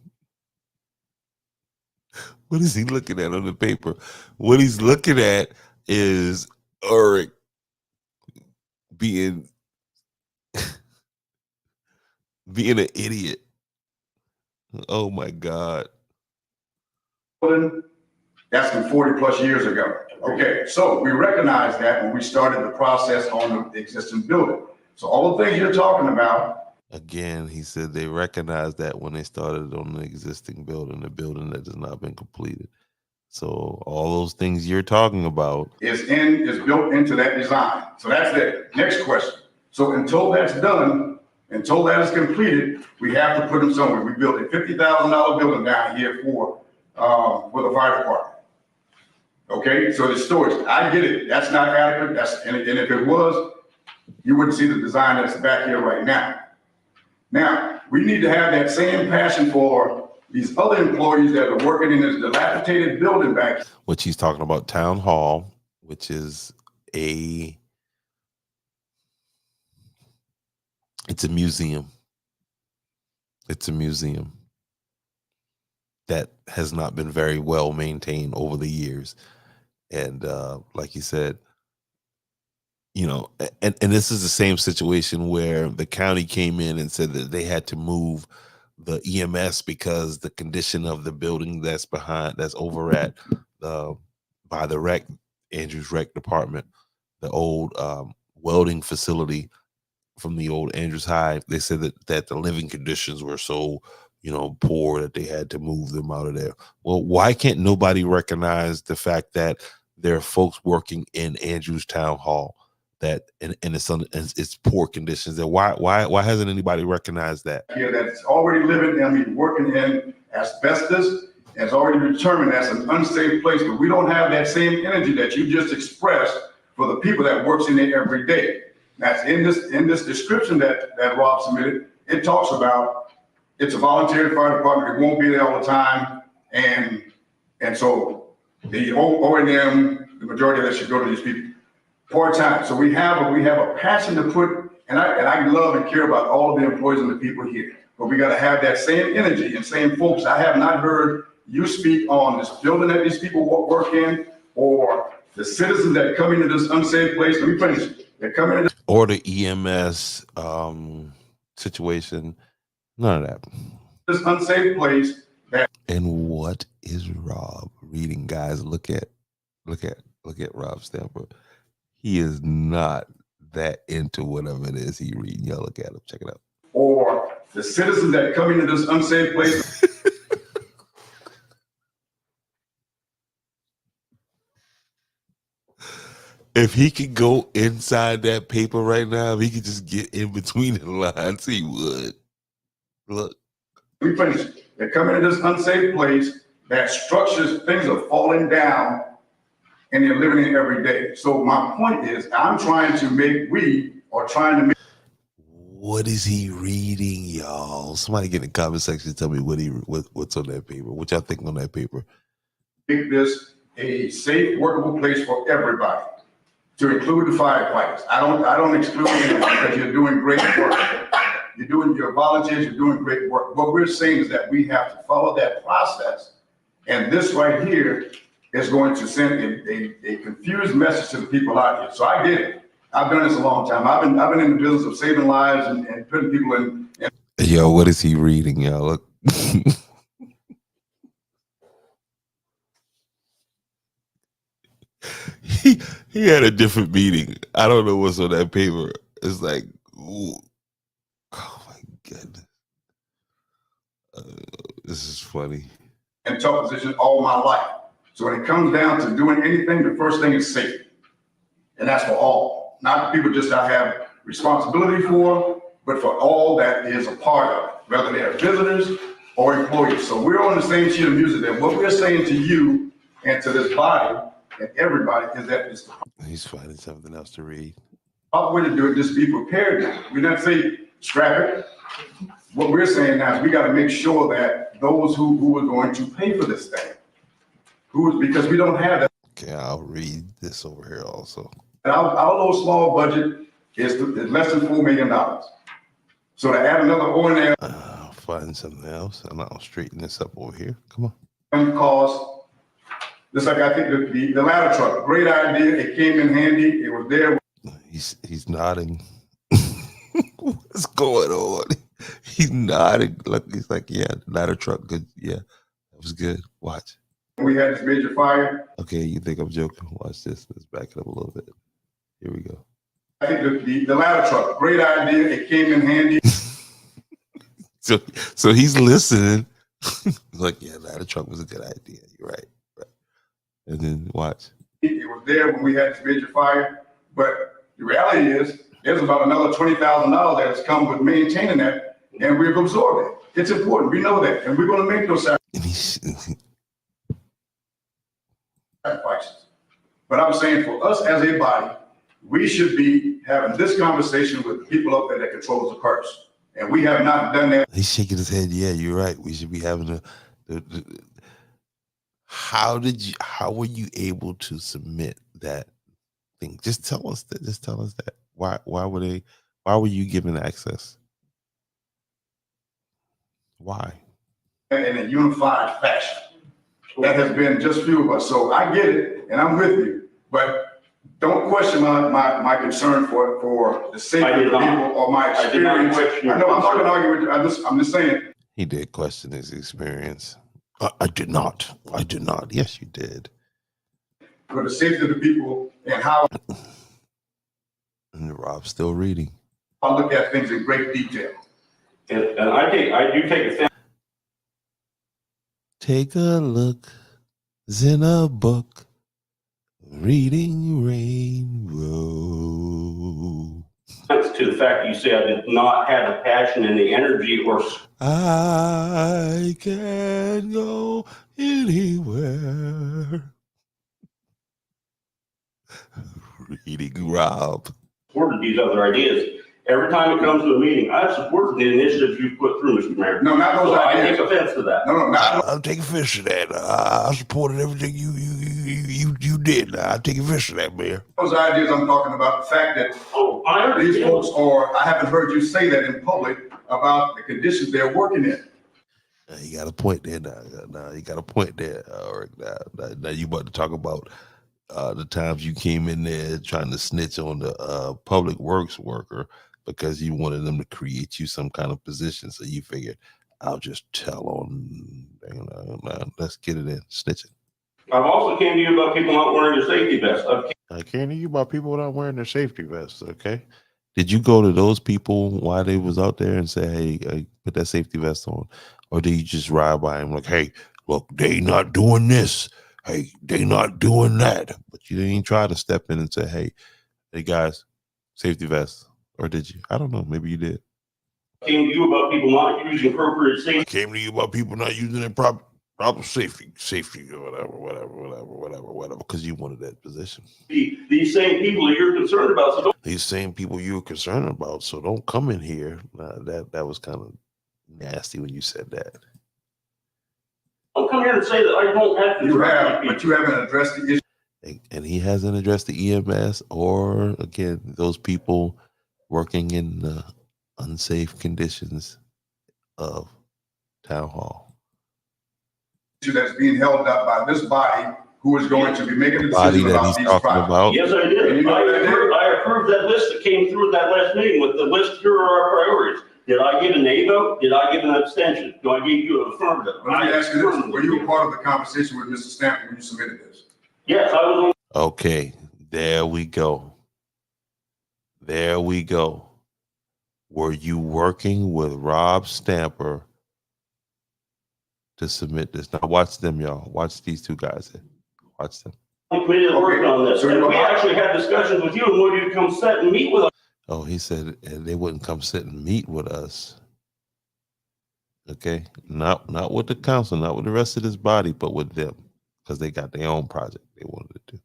What is he looking at on the paper? What he's looking at is Ulrich being an idiot. Oh my God. That's been 40 plus years ago. Okay, so we recognized that when we started the process on the existing building. So all the things you're talking about. Again, he said they recognized that when they started on the existing building, the building that has not been completed. So all those things you're talking about is built into that design. So that's it. Next question. So until that's done, until that is completed, we have to put them somewhere. We built a $50,000 building down here for the fire department. Okay, so the storage, I get it. That's not adequate. And if it was, you wouldn't see the design that's back here right now. Now, we need to have that same passion for these other employees that are working in this dilapidated building back. Which he's talking about Town Hall, which is it's a museum. It's a museum that has not been very well maintained over the years. And like you said, you know, and this is the same situation where the county came in and said that they had to move the EMS because the condition of the building that's over at by the rec, Andrews Rec Department, the old welding facility from the old Andrews High. They said that the living conditions were so, you know, poor that they had to move them out of there. Well, why can't nobody recognize the fact that there are folks working in Andrews Town Hall that and it's poor conditions? That why hasn't anybody recognized that? Here that's already living, I mean, working in asbestos, has already determined that's an unsafe place, but we don't have that same energy that you just expressed for the people that works in there every day. That's in this description that Rob submitted. It talks about it's a voluntary fire department. It won't be there all the time, and so the O&M, the majority of that should go to these people part-time. So we have a passion to put, and I love and care about all of the employees and the people here. But we got to have that same energy and same focus. I have not heard you speak on this building that these people work in, or the citizens that come into this unsafe place. Let me finish. They come into this, Or the EMS situation. None of that. this unsafe place. And what is Rob reading, guys? Look at Rob Stamper. He is not that into whatever it is he reading. Y'all look at him. Check it out. Or the citizens that come into this unsafe place. If he could go inside that paper right now, if he could just get in between the lines, he would. Look. We finish. They come into this unsafe place that structures, things are falling down, and they're living in every day. So my point is, I'm trying to make, What is he reading, y'all? Somebody get in the comment section and tell me what's on that paper. What y'all think on that paper? make this a safe, workable place for everybody, to include the firefighters. I don't exclude anyone because you're doing great work. You're volunteers, you're doing great work. What we're saying is that we have to follow that process. And this right here is going to send a confused message to the people out here. So I get it. I've done this a long time. I've been in the business of saving lives and putting people in. Yo, what is he reading, y'all? Look. He had a different meaning. I don't know what's on that paper. It's like, ooh. Oh my goodness. This is funny. In tough positions all my life. So when it comes down to doing anything, the first thing is safety. And that's for all, not the people just I have responsibility for, but for all that is a part of it, whether they're visitors or employees. So we're on the same sheet of music there. What we're saying to you and to this body and everybody is that it's He's finding something else to read. our way to do it, just be prepared now. We don't say scrap it. What we're saying now is we got to make sure that those who are going to pay for this thing, because we don't have that. Okay, I'll read this over here also. And our little small budget is less than $4 million. So to add another O&M I'll find something else and I'll straighten this up over here. Come on. cost, just like I think the ladder truck, great idea. It came in handy. It was there. He's nodding. What's going on? He's nodding. Look, he's like, yeah, ladder truck, good. Yeah, that was good. Watch. We had this major fire. Okay, you think I'm joking? Watch this. Let's back it up a little bit. Here we go. I think the ladder truck, great idea. It came in handy. So he's listening. He's like, yeah, ladder truck was a good idea. You're right. And then watch. It was there when we had this major fire. But the reality is, there's about another $20,000 that's come with maintaining that, and we've absorbed it. It's important. We know that, and we're going to make those sacrifices. But I'm saying for us as a body, we should be having this conversation with the people up there that controls the purse. And we have not done that. He's shaking his head. Yeah, you're right. We should be having how were you able to submit that thing? Just tell us that. Just tell us that. Why were you given access? Why? In a unified fashion. That has been just few of us. So I get it, and I'm with you, but don't question my concern for the safety of the people or my I did not experience. question your I know, I'm not concern. gonna argue with you. I'm just saying. He did question his experience. I did not. I did not. Yes, you did. For the safety of the people and how And Rob's still reading. I look at things in great detail. And I do take offense. Take a look. It's in a book. Reading Rainbow. To the fact that you say I did not have the passion and the energy or I can go anywhere. Reading Rob. supported these other ideas. Every time it comes to a meeting, I've supported the initiatives you've put through, Mr. Mayor. No, not those So I ideas. take offense to that. No, not I'm taking offense to that. I supported everything you did. I take offense to that, Mayor. those ideas. I'm talking about the fact that Oh, I these understand. folks are, I haven't heard you say that in public about the conditions they're working in. You got a point there now. You got a point there. All right, now you about to talk about the times you came in there trying to snitch on the public works worker because you wanted them to create you some kind of position. So you figured, I'll just tell on, let's get it in, snitching. I've also came to you about people not wearing their safety vests. I came to you about people not wearing their safety vests, okay? Did you go to those people while they was out there and say, hey, put that safety vest on? Or did you just ride by them like, hey, look, they not doing this. Hey, they not doing that. But you didn't even try to step in and say, hey guys, safety vests. Or did you? I don't know. Maybe you did. I came to you about people not using appropriate I safety. came to you about people not using their proper safety or whatever, because you wanted that position. These same people that you're concerned about. So These same people you were concerned about, so don't come in here. That was kind of nasty when you said that. don't come here and say that I don't have to. You direct have, people. but you haven't addressed the issue. And he hasn't addressed the EMS or, again, those people working in the unsafe conditions of Town Hall. That's being held up by this body who is going to be making a Body decision that about he's these talking projects. about. Yes, I And did. you know what I did? I approved that list that came through at that last meeting with the list, here are our priorities. Did I give a nay vote? Did I give an abstention? Do I give you an affirmative? Let me ask you this, were you a part of the conversation with Mr. Stanton when you submitted this? Yes, I was on. Okay, there we go. There we go. Were you working with Rob Stamper to submit this? Now watch them, y'all. Watch these two guys. Watch them. Committee that worked on this. So And you we are- actually had discussions with you and wanted you to come sit and meet with us. Oh, he said they wouldn't come sit and meet with us. Okay, not with the council, not with the rest of this body, but with them, because they got their own project they wanted to do.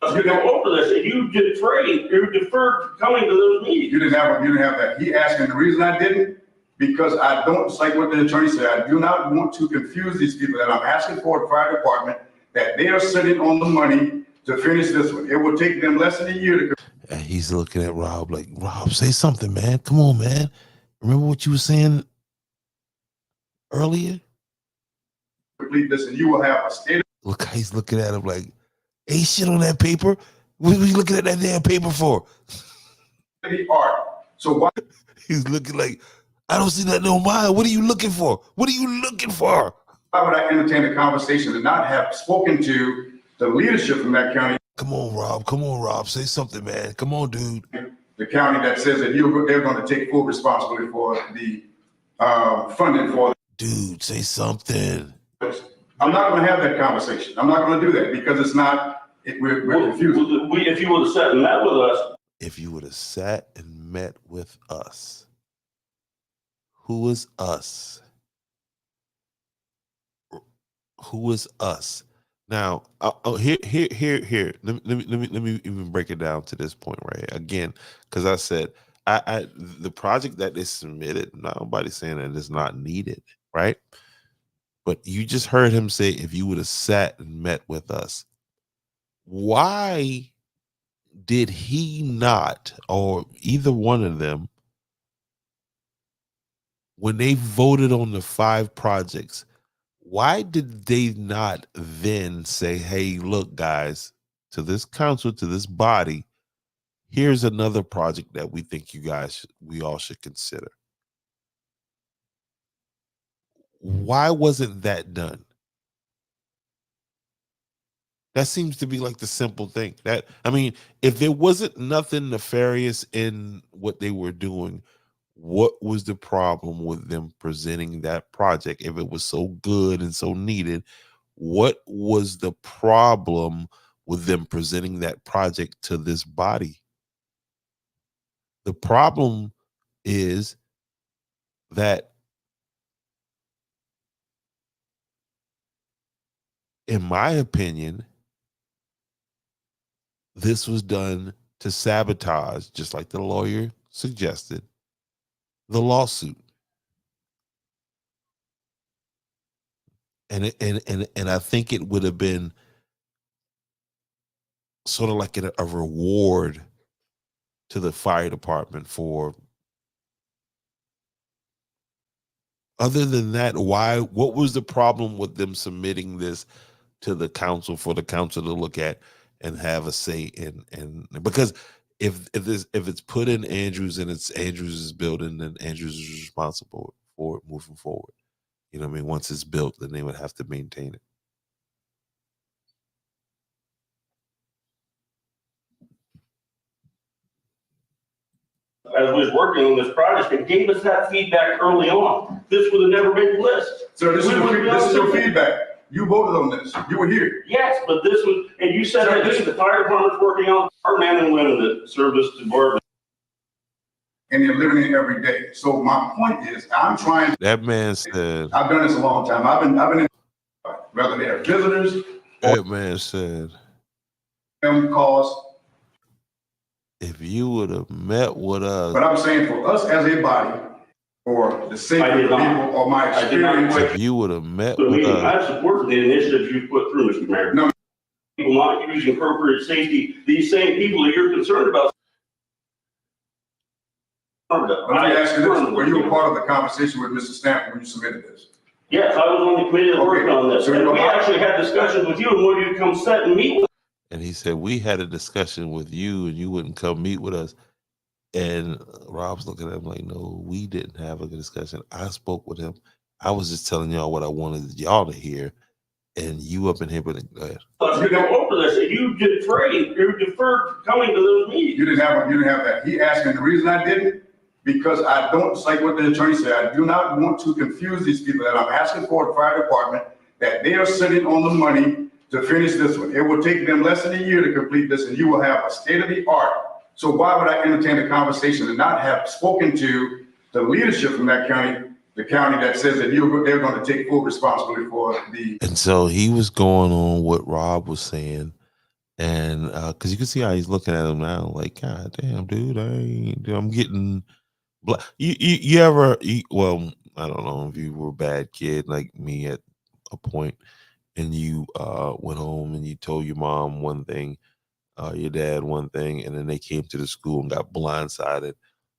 To go over this, and you deferred coming to those meetings. You didn't have that. He asked, and the reason I didn't, because I don't, it's like what the attorney said, I do not want to confuse these people that I'm asking for the fire department, that they are sitting on the money to finish this one. It will take them less than a year to And he's looking at Rob like, Rob, say something, man. Come on, man. Remember what you were saying earlier? complete this, and you will have a state Look, he's looking at him like, ain't shit on that paper. What are you looking at that damn paper for? of the art. So why He's looking like, I don't see nothing on mine. What are you looking for? What are you looking for? would I entertain a conversation and not have spoken to the leadership from that county, Come on, Rob. Come on, Rob. Say something, man. Come on, dude. the county that says that they're going to take full responsibility for the funding for Dude, say something. this. I'm not going to have that conversation. I'm not going to do that because it's not, we're confused. If you would have sat and met with us, If you would have sat and met with us, who is us? Who is us? Now, here. Let me even break it down to this point right here again, because I said the project that is submitted. Nobody's saying that it's not needed, right? But you just heard him say, if you would have sat and met with us, why did he not, or either one of them, when they voted on the 5 projects? Why did they not then say, hey, look, guys, to this council, to this body, here's another project that we think we all should consider? Why wasn't that done? That seems to be like the simple thing. If there wasn't nothing nefarious in what they were doing, what was the problem with them presenting that project? If it was so good and so needed, what was the problem with them presenting that project to this body? The problem is that, in my opinion, this was done to sabotage, just like the lawyer suggested, the lawsuit. And I think it would have been sort of like a reward to the fire department for. Other than that, what was the problem with them submitting this to the council for the council to look at and have a say in? Because if it's put in Andrews and it's Andrews' building, then Andrews is responsible for it moving forward. You know what I mean? Once it's built, then they would have to maintain it. As we was working on this project, and gave us that feedback early on, this would have never made the list. Sir, this is your feedback. You voted on this. You were here. Yes, but this was, and you said that this is the fire department's working on, our men and women that serve this department. And you're living it every day. So my point is, That man said, I've done this a long time. I've been in, whether they're visitors or that man said, them calls. if you would have met with us, But I'm saying for us as a body, for the sake of the people, or my I did not experience. quit. if you would have met So, I with mean, us, I support the initiatives you put through, Mr. Mayor. No. People not using appropriate safety, these same people that you're concerned about. Let me ask you this, were you a part of the conversation with Mr. Stanton when you submitted this? Yes, I was on the committee that worked Okay. on this, So and you're we not- actually had discussions with you, and when you come sit and meet with. and he said, we had a discussion with you and you wouldn't come meet with us. And Rob's looking at him like, no, we didn't have a good discussion. I spoke with him. I was just telling y'all what I wanted y'all to hear. And you up in here, but go ahead. Let's go over this, and you deferred coming to those meetings. You didn't have that. He asked me, the reason I didn't, because I don't, it's like what the attorney said, I do not want to confuse these people that I'm asking for the fire department, that they are sitting on the money to finish this one. It will take them less than a year to complete this, and you will have a state of the art. So why would I entertain a conversation and not have spoken to the leadership from that county, the county that says that they're going to take full responsibility for the. And so he was going on what Rob was saying. And because you can see how he's looking at him now, like, God damn, dude, I'm getting. Well, I don't know if you were a bad kid like me at a point, and you went home and you told your mom one thing, your dad one thing, and then they came to the school and got blindsided,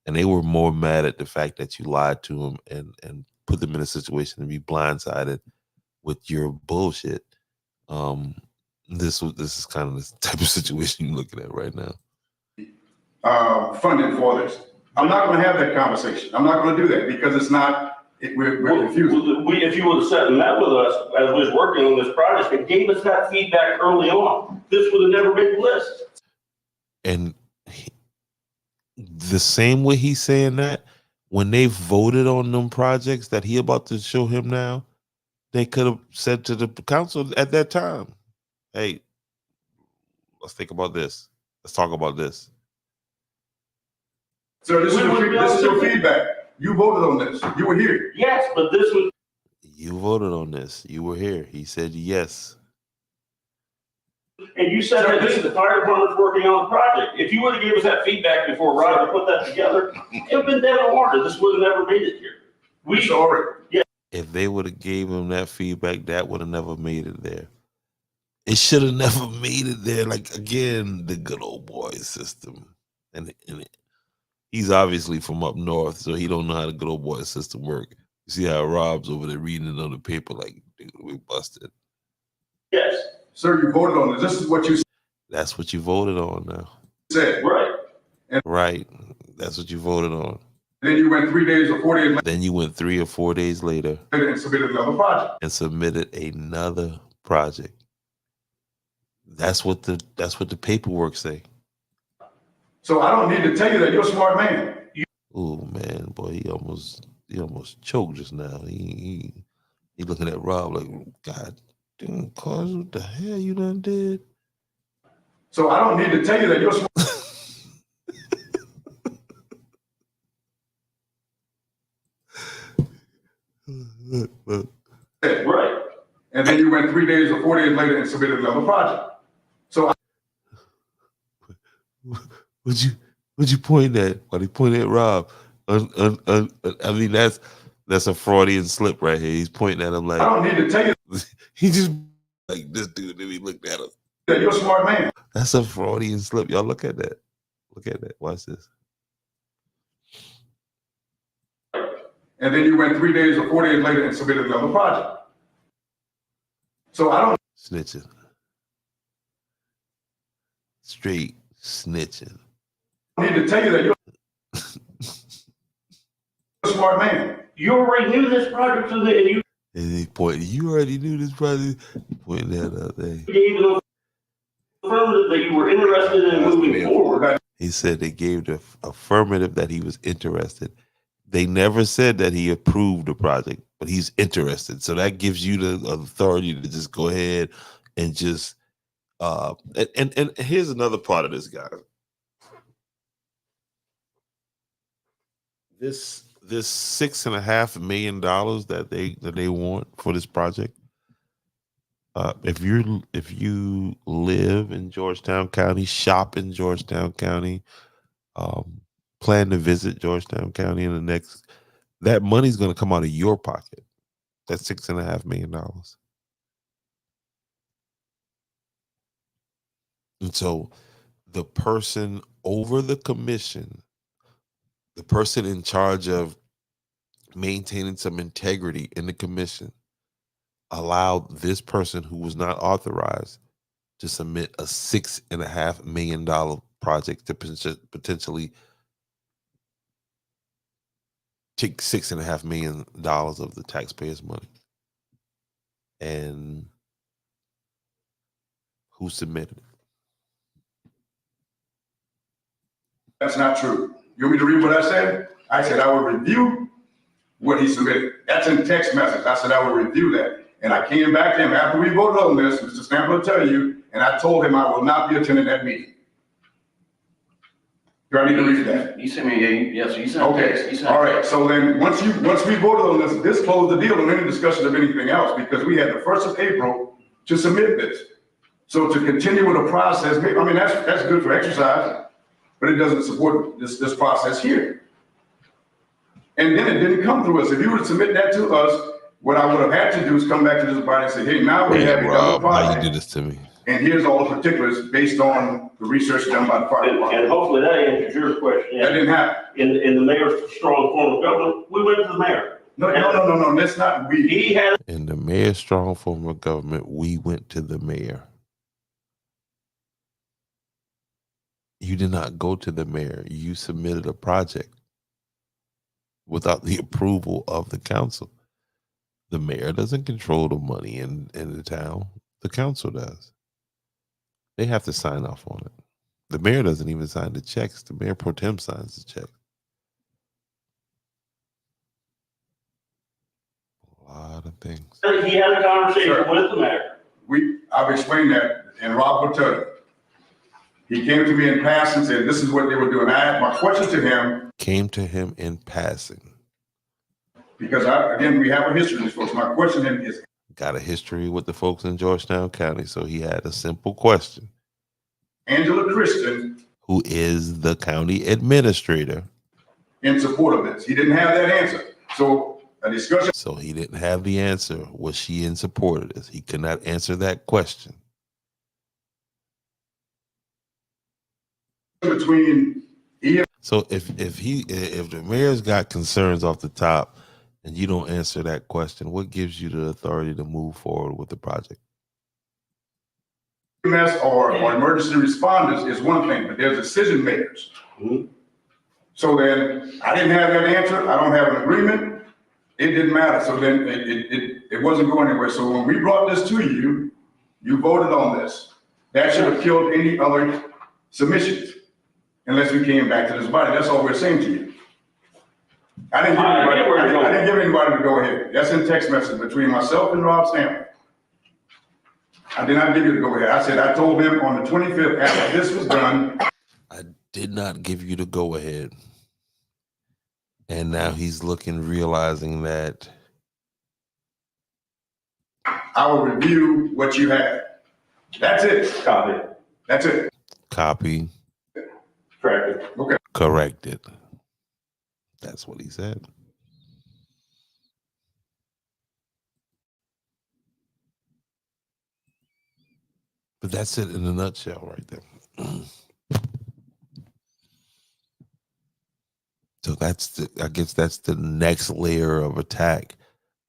and they were more mad at the fact that you lied to them and put them in a situation to be blindsided with your bullshit. This is kind of the type of situation you're looking at right now. Funding for this. I'm not going to have that conversation. I'm not going to do that because it's not, we're confused. If you would have sat and met with us as we was working on this project and gave us that feedback early on, this would have never made the list. And the same way he's saying that, when they voted on them projects that he about to show him now, they could have said to the council at that time, hey, let's think about this. Let's talk about this. Sir, this is your feedback. You voted on this. You were here. Yes, but this was. You voted on this. You were here. He said yes. And you said that the fire department's working on the project. If you would have gave us that feedback before Roger put that together, it would have been dead in the water. This would have never made it here. We Sorry. If they would have gave him that feedback, that would have never made it there. It should have never made it there. Like, again, the good old boy system. And he's obviously from up north, so he don't know how the good old boy system work. You see how Rob's over there reading it on the paper like, dude, we busted. Yes. Sir, you voted on this. This is what you That's what you voted on now. said. Right. Right. That's what you voted on. Then you went 3 days or 4 days Then you went 3 or 4 days later later and submitted another project. and submitted another project. That's what the paperwork say. So I don't need to tell you that you're a smart man. Oh man, boy, he almost choked just now. He looking at Rob like, God damn, cuz, what the hell you done did? So I don't need to tell you that you're smart. Right. And then you went 3 days or 4 days later and submitted another project. So Would you point at? Why they point at Rob? I mean, that's a Freudian slip right here. He's pointing at him like I don't need to tell you he just like this dude. Then he looked at him. that you're a smart man. That's a Freudian slip. Y'all look at that. Look at that. Watch this. And then you went 3 days or 4 days later and submitted another project. So I don't Snitching. Straight snitching. need to tell you that you're a smart man. You already knew this project was there, and you And he pointed. You already knew this project. He pointed that out there. gave an affirmative that you were interested in moving forward. He said they gave the affirmative that he was interested. They never said that he approved the project, but he's interested. So that gives you the authority to just go ahead and just and here's another part of this, guy. This $6.5 million that they want for this project. If you live in Georgetown County, shop in Georgetown County, plan to visit Georgetown County in the next, that money's going to come out of your pocket. That's $6.5 million. And so the person over the commission, the person in charge of maintaining some integrity in the commission, allowed this person who was not authorized to submit a $6.5 million project to potentially take $6.5 million of the taxpayers' money. And who submitted it? That's not true. You want me to read what I said? I said I will review what he submitted. That's in text message. I said I will review that. And I came back to him after we voted on this, Mr. Stamper will tell you, and I told him I will not be attending that meeting. Do I need to read that? You sent me, yes, you sent a text. Okay, all right, so then, once we voted on this closed the deal on any discussion of anything else, because we had the 1st of April to submit this. So to continue with the process, I mean, that's good for exercise, but it doesn't support this process here. And then it didn't come through us. If you were to submit that to us, what I would have had to do is come back to this body and say, hey, now we have another Rob, why you project, do this to me? and here's all the particulars based on the research done by the fire And department. hopefully that answers your question. That didn't happen. In the mayor's strong form of government, we went to the mayor. No, that's not we. He had In the mayor's strong form of government, we went to the mayor. You did not go to the mayor. You submitted a project without the approval of the council. The mayor doesn't control the money in the town. The council does. They have to sign off on it. The mayor doesn't even sign the checks. The mayor pro tem signs the check. A lot of things. he had a conversation with the mayor. I've explained that, and Rob will tell you. He came to me in passing and said, this is what they were doing. I asked my question to him. Came to him in passing. Because again, we have a history of this, folks. My question to him is, got a history with the folks in Georgetown County, so he had a simple question. Angela Christian, Who is the county administrator? in support of this. He didn't have that answer. So a discussion So he didn't have the answer. Was she in support of this? He could not answer that question. between So if the mayor's got concerns off the top and you don't answer that question, what gives you the authority to move forward with the project? EMS or emergency responders is one thing, but there's decision makers. So then I didn't have that answer. I don't have an agreement. It didn't matter. So then it wasn't going anywhere. So when we brought this to you, you voted on this. That should have killed any other submissions unless we came back to this body. That's all we're saying to you. I didn't give anybody to go ahead. That's in text message between myself and Rob Stanley. I did not give you the go ahead. I said, I told him on the 25th after this was done. I did not give you the go ahead. And now he's looking, realizing that I will review what you have. That's it. Copy. That's it. copy, Correct. Okay. corrected. That's what he said. But that's it in a nutshell right there. So I guess that's the next layer of attack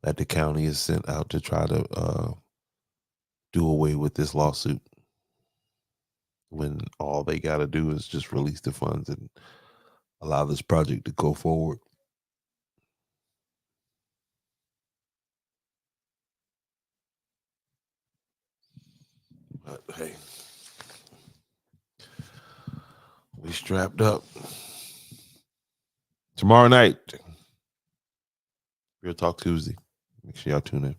that the county has sent out to try to do away with this lawsuit. When all they got to do is just release the funds and allow this project to go forward. But hey, we strapped up. Tomorrow night, Real Talk Tuesday. Make sure y'all tune in.